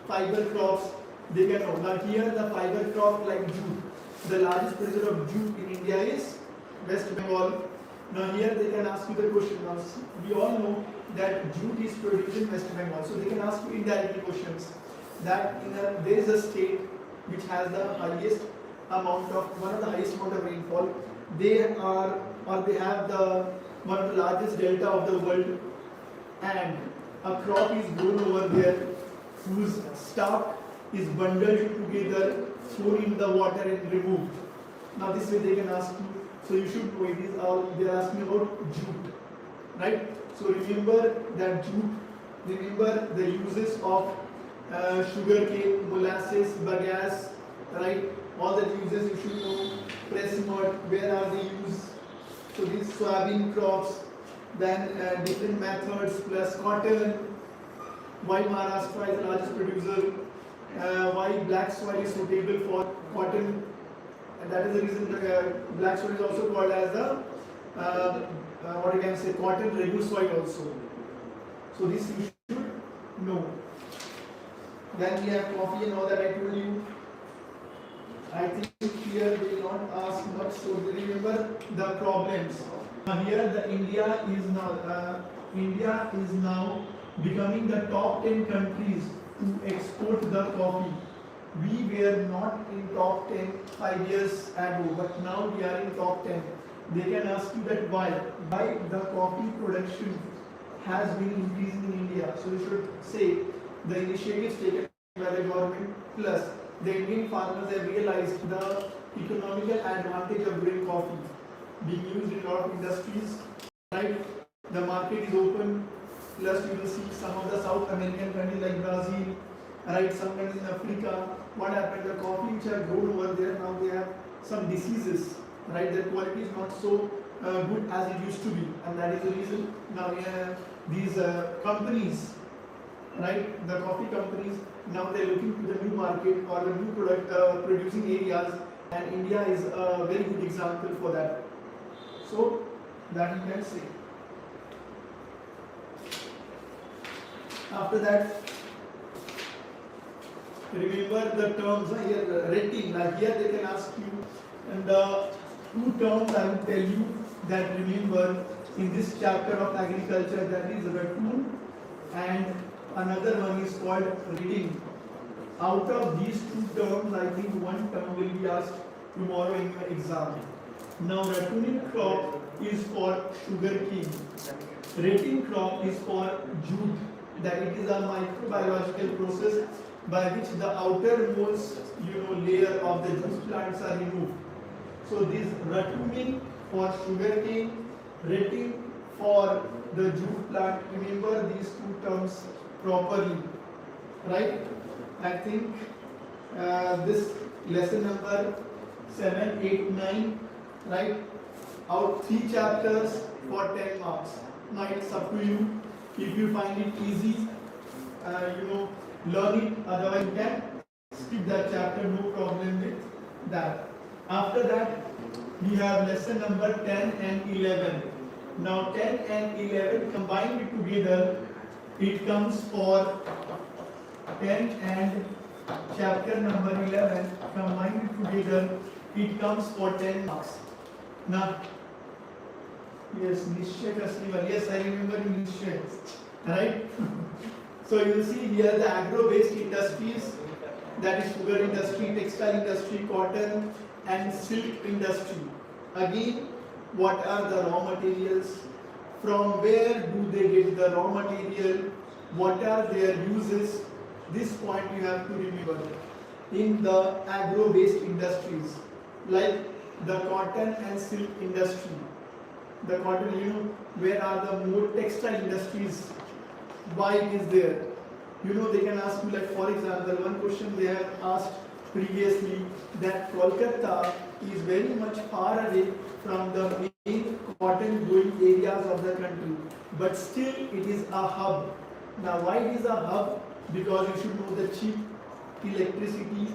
Speaker 1: fiber crops, they can know. Now here the fiber crop like jute, the largest producer of jute in India is West Bengal. Now here they can ask you the question. Now we all know that jute is produced in West Bengal, so they can ask you indirectly questions. That there is a state which has the highest amount of, one of the highest amount of rainfall. They are, or they have the one of the largest delta of the world, and a crop is grown over there whose stalk is bundled together, thrown in the water and removed. Now this way they can ask you. So you should know it is all, they are asking about jute, right? So remember that jute, remember the uses of sugar cane, molasses, bagasse, right? All the uses you should know. Press mud, where are they used? So soybean crops, then different methods plus cotton, why Maharashtra is the largest producer, why black soil is suitable for cotton, and that is the reason black soil is also called as the what you can say cotton regu soil also. So this you should know. Then we have coffee and all that I told you. I think here they will not ask much, so remember the problems. Here the India is now becoming the top 10 countries to export the coffee. We were not in top 10 5 years ago, but now we are in top 10. They can ask you that why the coffee production has been increasing in India. So you should say the initiatives taken by the government plus the Indian farmers have realized the economical advantage of growing coffee being used in a lot of industries, right? The market is open, plus you will see some of the South American countries like Brazil, right? Some countries in Africa. What happened? The coffee which are grown over there, now they have some diseases, right? Their quality is not so good as it used to be, and that is the reason now these companies, right? The coffee companies, now they are looking to the new market or the new product producing areas, and India is a very good example for that. So that you can say. After that, remember the terms here, rating. Like here they can ask you, and the two terms I will tell you that remember in this chapter of agriculture, that is ratoon and another one is called rating. Out of these two terms, I think one term will be asked tomorrow in your exam. Now, ratooning crop is for sugarcane. Rating crop is for jute. That it is a microbiological process by which the outermost layer of the jute plants are removed. So this ratooning for sugarcane, rating for the jute plant. Remember these two terms properly, right? I think this lesson number 7, 8, 9, right? Out 3 chapters for 10 marks. Now it's up to you. If you find it easy, learn it. Otherwise, you can skip that chapter. No problem with that. After that, we have lesson number 10 and 11. Now 10 and 11 combined together, it comes for 10 and chapter number 11 combined together, it comes for 10 marks. Now, yes, Nishya Kasliwal. Yes, I remember Nishya. Right? So you will see here the agro-based industries, that is sugar industry, textile industry, cotton and silk industry. Again, what are the raw materials? From where do they get the raw material? What are their uses? This point you have to remember. In the agro-based industries, like the cotton and silk industry, the cotton, where are the more textile industries? Why it is there? They can ask you, like for example, one question they have asked previously, that Kolkata is very much far away from the main cotton growing areas of the country, but still it is a hub. Now why it is a hub? Because you should know the cheap electricity,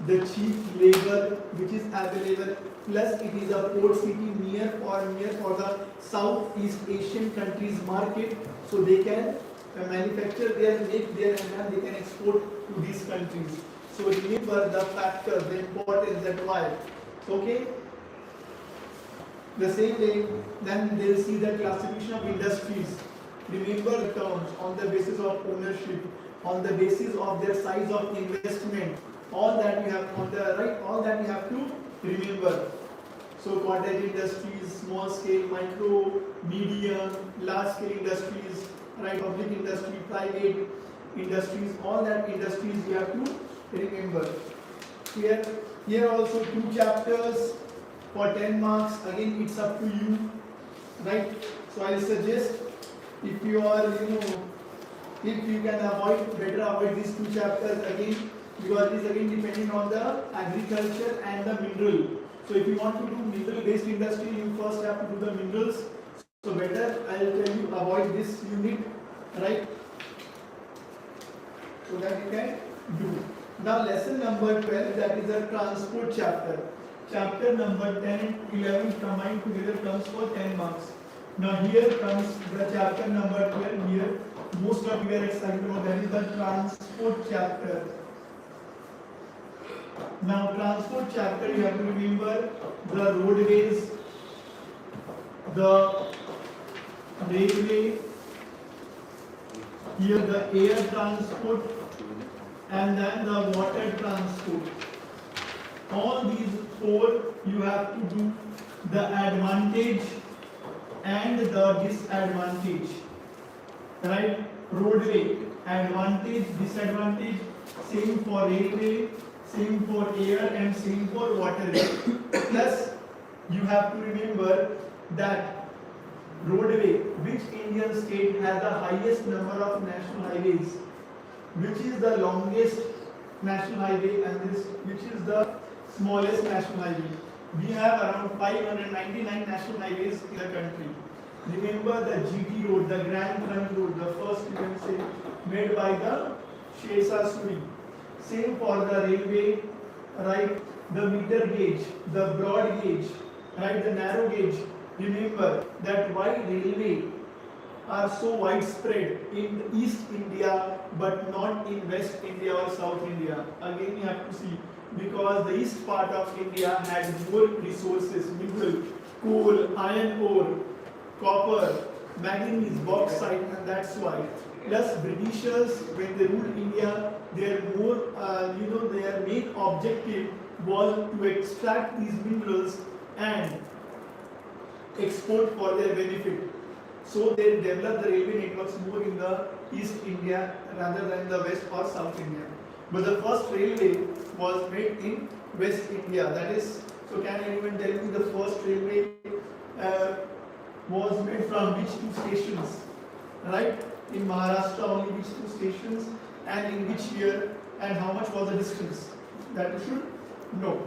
Speaker 1: the cheap labor which is available, plus it is a port city near for the Southeast Asian countries market, so they can manufacture there, make there, and then they can export to these countries. So remember the factor, the importance, that why. Okay? The same way, then they will see the classification of industries. Remember the terms on the basis of ownership, on the basis of their size of investment. All that you have on the right, all that you have to remember. So cottage industries, small scale, micro, medium, large scale industries, right? Public industry, private industries, all that industries you have to remember. Here also 2 chapters for 10 marks. Again, it's up to you, right? So I suggest, if you are, if you can avoid, better avoid these 2 chapters again, because it is again depending on the agriculture and the mineral. So if you want to do mineral based industry, you first have to do the minerals. So better I'll tell you avoid this unit, right? So that you can do. Now lesson number 12, that is the transport chapter. Chapter number 10 and 11 combined together comes for 10 marks. Now here comes the chapter number 12 here. Most of you are excited about that is the transport chapter. Now transport chapter you have to remember the roadways, the railway, here the air transport and then the water transport. All these four you have to do the advantage and the disadvantage, right? Roadway, advantage, disadvantage, same for railway, same for air and same for waterway. Plus you have to remember that roadway, which Indian state has the highest number of national highways, which is the longest national highway, and this which is the smallest national highway. We have around 599 national highways in the country. Remember the GT road, the Grand Trunk road, the first you can say made by the Shesa Suri. Same for the railway, right? The meter gauge, the broad gauge, right? The narrow gauge. Remember that why railway are so widespread in East India but not in West India or South India. Again you have to see, because the east part of India had more resources, mineral, coal, iron ore, copper, manganese, bauxite, and that's why. Plus Britishers, when they ruled India, their more, their main objective was to extract these minerals and export for their benefit. So they developed the railway networks more in the East India rather than the West or South India. But the first railway was made in West India. That is, so can anyone tell me the first railway was made from which two stations? Right? In Maharashtra only which two stations, and in which year, and how much was the distance? That you should know.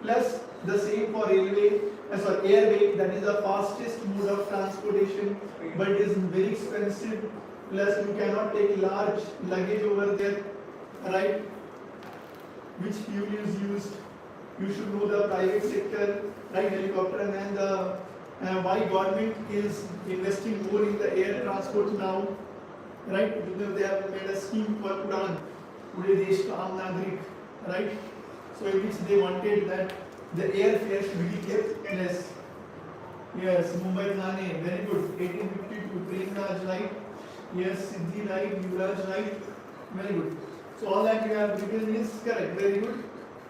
Speaker 1: Plus the same for railway, airway, that is the fastest mode of transportation, but it is very expensive. Plus you cannot take large luggage over there, right? Which fuel is used? You should know the private sector, right? Helicopter, and then the why government is investing more in the air transport now, right? Because they have made a scheme for Udan, Pure Desh Ka Aam Nagrik, right? So in which they wanted that the airfare should be kept less. Yes, Mumbai Thane, very good. 1852, Premraj Light. Yes, Siddhi Light, Yuvraj Light. Very good. So all that you have written is correct. Very good.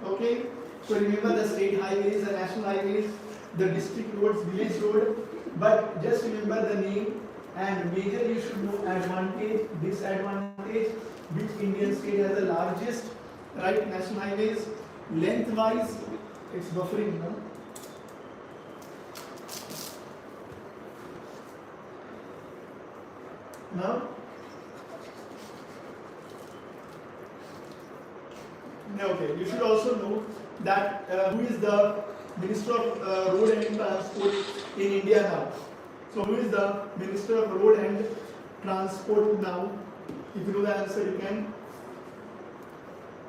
Speaker 1: Okay. So remember the state highways, the national highways, the district roads, village road. But just remember the name, and major you should know advantage, disadvantage, which Indian state has the largest, right, national highways. Lengthwise, it's buffering, no? Now? Okay, you should also know that who is the Minister of Road and Transport in India now. So who is the Minister of Road and Transport now? If you know the answer, you can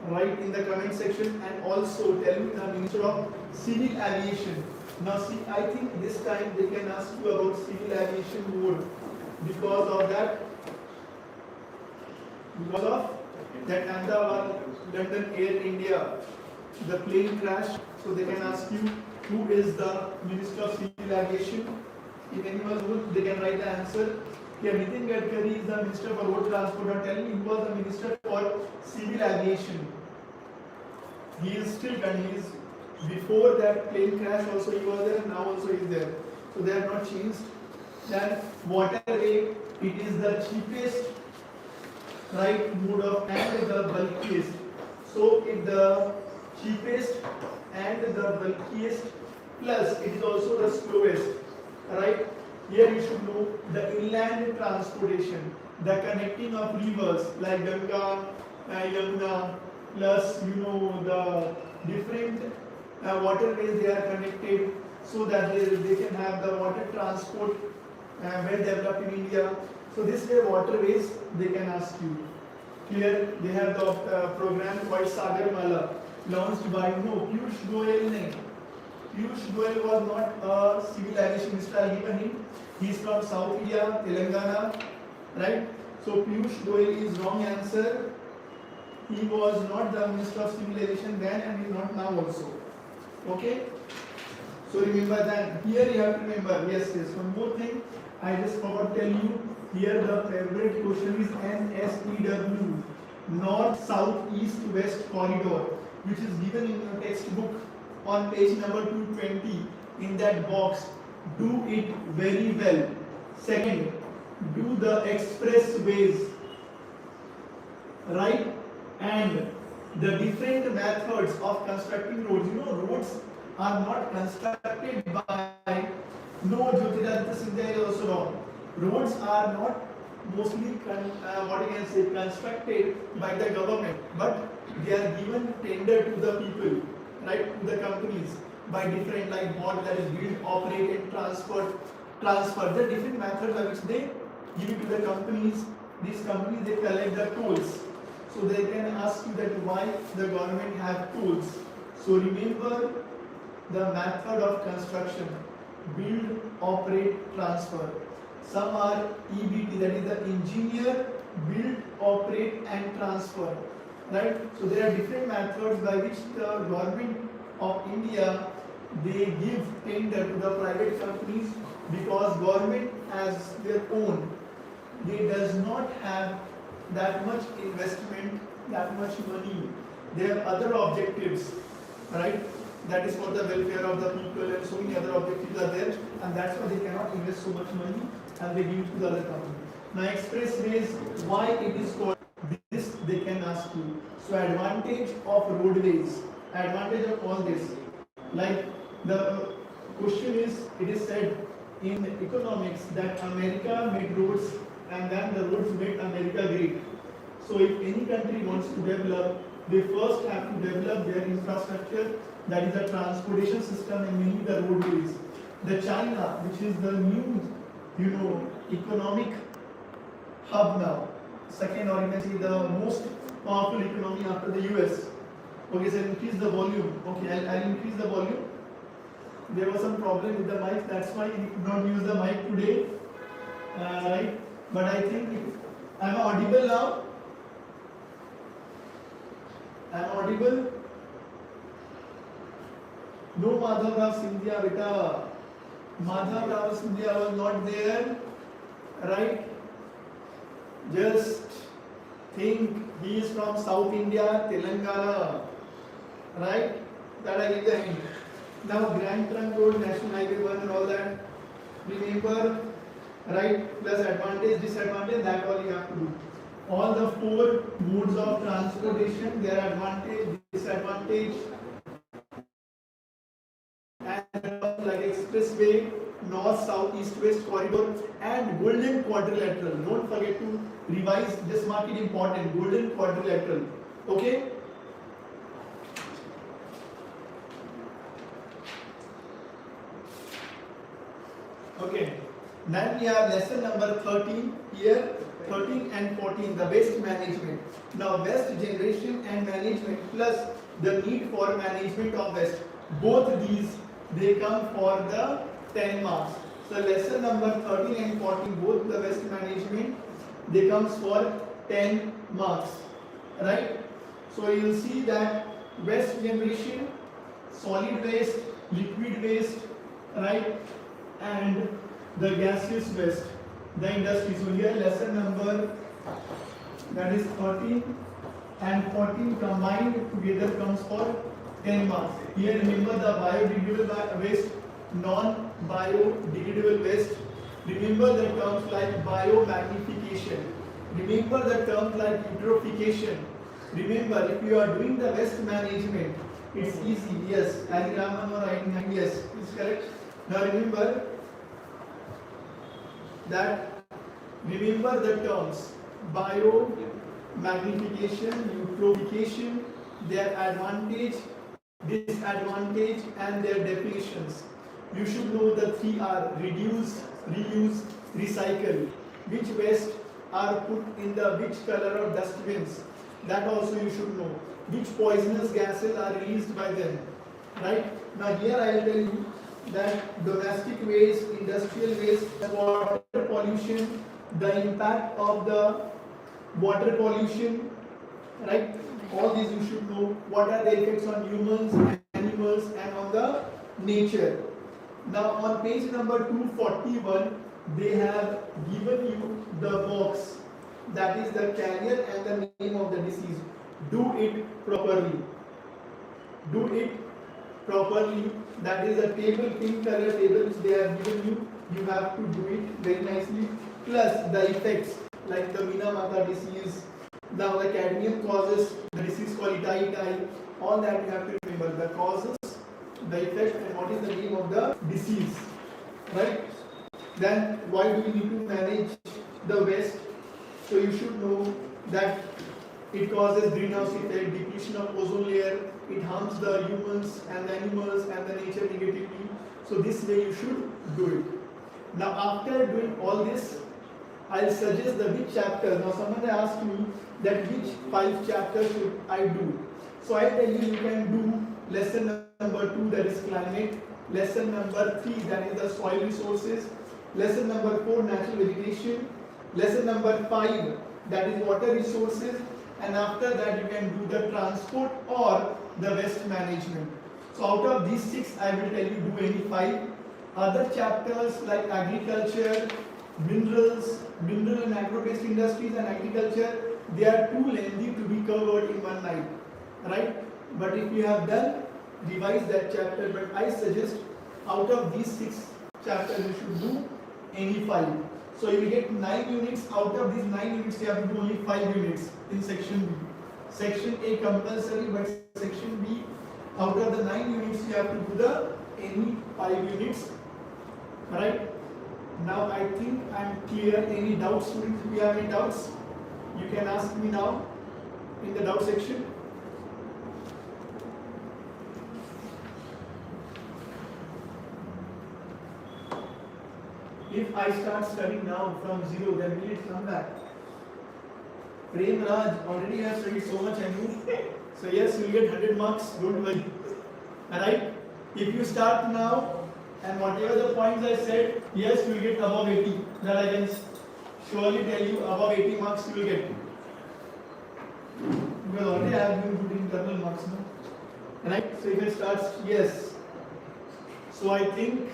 Speaker 1: write in the comment section, and also tell me the Minister of Civil Aviation. Now see, I think this time they can ask you about civil aviation more because of that Ahmedabad London Air India, the plane crash. So they can ask you who is the Minister of Civil Aviation. If anyone knows, they can write the answer. Here Nitin Gadkari is the Minister for Road Transport. Now tell me who was the Minister for Civil Aviation. He is still he is before that plane crash also he was there, now also he is there. So they have not changed. Then waterway, it is the cheapest, right, mode of and the bulkiest. So if the cheapest and the bulkiest, plus it is also the slowest, right? Here you should know the inland transportation, the connecting of rivers like Ganga, Yamuna, plus the different waterways they are connected so that they can have the water transport well developed in India. So this way waterways they can ask you. Here they have the program called Sagar Mala launched by Piyush Goyal. Piyush Goyal was not a civil aviation minister. I'll give a hint. He's from South India, Telangana, right? So Piyush Goyal is wrong answer. He was not the Minister of Civil Aviation then and he is not now also. Okay? So remember that. Here you have to remember. Yes. One more thing. I just forgot to tell you. Here the favorite question is NSEW, North, South, East, West Corridor, which is given in your textbook on page number 220. In that box, do it very well. Second, do the expressways, right? And the different methods of constructing roads. Roads are not constructed by Jyotirajitya Scindia is also wrong. Roads are not mostly constructed by the government, but they are given tender to the people, right? To the companies by different what that is build, operate, and transfer. The different methods by which they give it to the companies. These companies they collect the tolls. So they can ask you that why the government have tolls. So remember the method of construction: build, operate, transfer. Some are EBT, that is the engineer, build, operate and transfer, right? So there are different methods by which the government of India they give tender to the private companies, because government as their own, they does not have that much investment, that much money. They have other objectives, right? That is for the welfare of the people, and so many other objectives are there, and that's why they cannot invest so much money and they give it to the other company. Now expressways, why it is called this, they can ask you. So advantage of roadways, advantage of all this. Like the question is, it is said in economics that America made roads and then the roads made America great. So if any country wants to develop, they first have to develop their infrastructure, that is the transportation system and mainly the roadways. The China, which is the new, economic hub now, second or you can say the most powerful economy after the US. Okay, so increase the volume. Okay, I'll increase the volume. There was some problem with the mic, that's why we could not use the mic today. Right? But I think I'm audible now. I'm audible. No Madhav Rao Scindia, beta. Madhav Rao Scindia was not there, right? Just think he is from South India, Telangana, right? That I give the hint. Now Grand Trunk Road, National Highway 1 and all that. Remember, right? Plus advantage, disadvantage, that all you have to do. All the four modes of transportation, their advantage, disadvantage, and like expressway, north, south, east, west corridor, and golden quadrilateral. Don't forget to revise, just mark it important, golden quadrilateral. Okay? Okay. Then we have lesson number 13 here, 13 and 14, the waste management. Now waste generation and management plus the need for management of waste. Both these, they come for the 10 marks. So lesson number 13 and 14, both the waste management, they comes for 10 marks. Right? So you will see that waste generation, solid waste, liquid waste, right? And the gaseous waste, the industry. So here lesson number, that is 13 and 14 combined together comes for 10 marks. Here remember the biodegradable waste, non-biodegradable waste. Remember the terms like biomagnification. Remember the terms like eutrophication. Remember, if you are doing the waste management, it's easy. Yes, Ali Raman or writing, yes, it's correct. Now remember that, remember the terms biomagnification, eutrophication, their advantage, disadvantage and their definitions. You should know the 3R: reduce, reuse, recycle. Which waste are put in the which color of dustbins? That also you should know. Which poisonous gases are released by them? Right? Now here I will tell you that domestic waste, industrial waste, water pollution, the impact of the water pollution, right? All these you should know. What are the effects on humans, animals, and on the nature? Now on page number 241, they have given you the box, that is the carrier and the name of the disease. Do it properly. Do it properly. That is a table, pink color table which they have given you. You have to do it very nicely. Plus the effects like the Minamata disease, now the cadmium causes the disease called itai. All that you have to remember. The causes, the effect, and what is the name of the disease. Right? Then why do we need to manage the waste? So you should know that it causes greenhouse effect, depletion of ozone layer, it harms the humans and the animals and the nature negatively. So this way you should do it. Now after doing all this, I'll suggest the which chapter. Now someone asked me that which 5 chapters should I do. So I tell you, you can do lesson number 2, that is climate, lesson number 3, that is the soil resources, lesson number 4, natural vegetation, lesson number 5, that is water resources, and after that you can do the transport or the waste management. So out of these 6, I will tell you do any 5. Other chapters like agriculture, minerals, mineral and agro-based industries and agriculture, they are too lengthy to be covered in one night, right? But if you have done, revise that chapter. But I suggest out of these 6 chapters you should do any 5. So you will get 9 units. Out of these 9 units you have to do only 5 units in section B. Section A compulsory, but section B, out of the 9 units you have to do the any 5 units. Right? Now I think I am clear. Any doubts, students? If you have any doubts, you can ask me now in the doubt section. If I start studying now from 0, then will it come back? Prem Raj, already have studied so much and you. So yes, you will get 100 marks, don't worry. Alright? If you start now and whatever the points I said, yes, you will get above 80. That I can surely tell you, above 80 marks you will get. Because already I have been putting internal marks now. Right? So if it starts, yes. So I think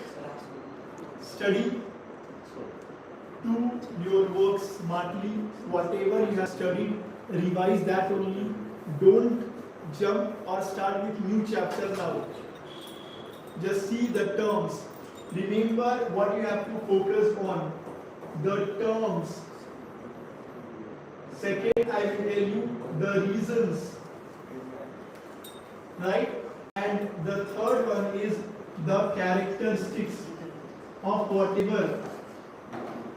Speaker 1: study, do your work smartly. Whatever you have studied, revise that only. Don't jump or start with new chapter now. Just see the terms. Remember what you have to focus on. The terms. Second, I will tell you the reasons. Right? And the third one is the characteristics of whatever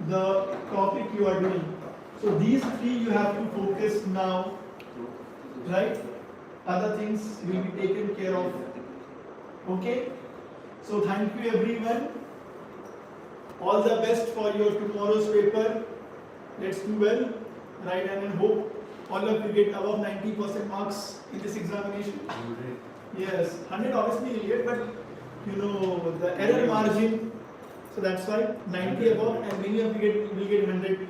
Speaker 1: the topic you are doing. So these 3 you have to focus now. Right? Other things will be taken care of. Okay? So thank you everyone. All the best for your tomorrow's paper. Let's do well. Right? And I hope all of you get above 90% marks in this examination. Yes, 100 obviously you will get, but you know the error margin. So that's why 90 above, and many of you will get 100.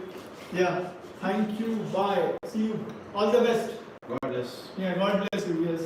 Speaker 1: Yeah. Thank you. Bye. See you. All the best.
Speaker 2: God bless.
Speaker 1: Yeah. God bless you. Yes.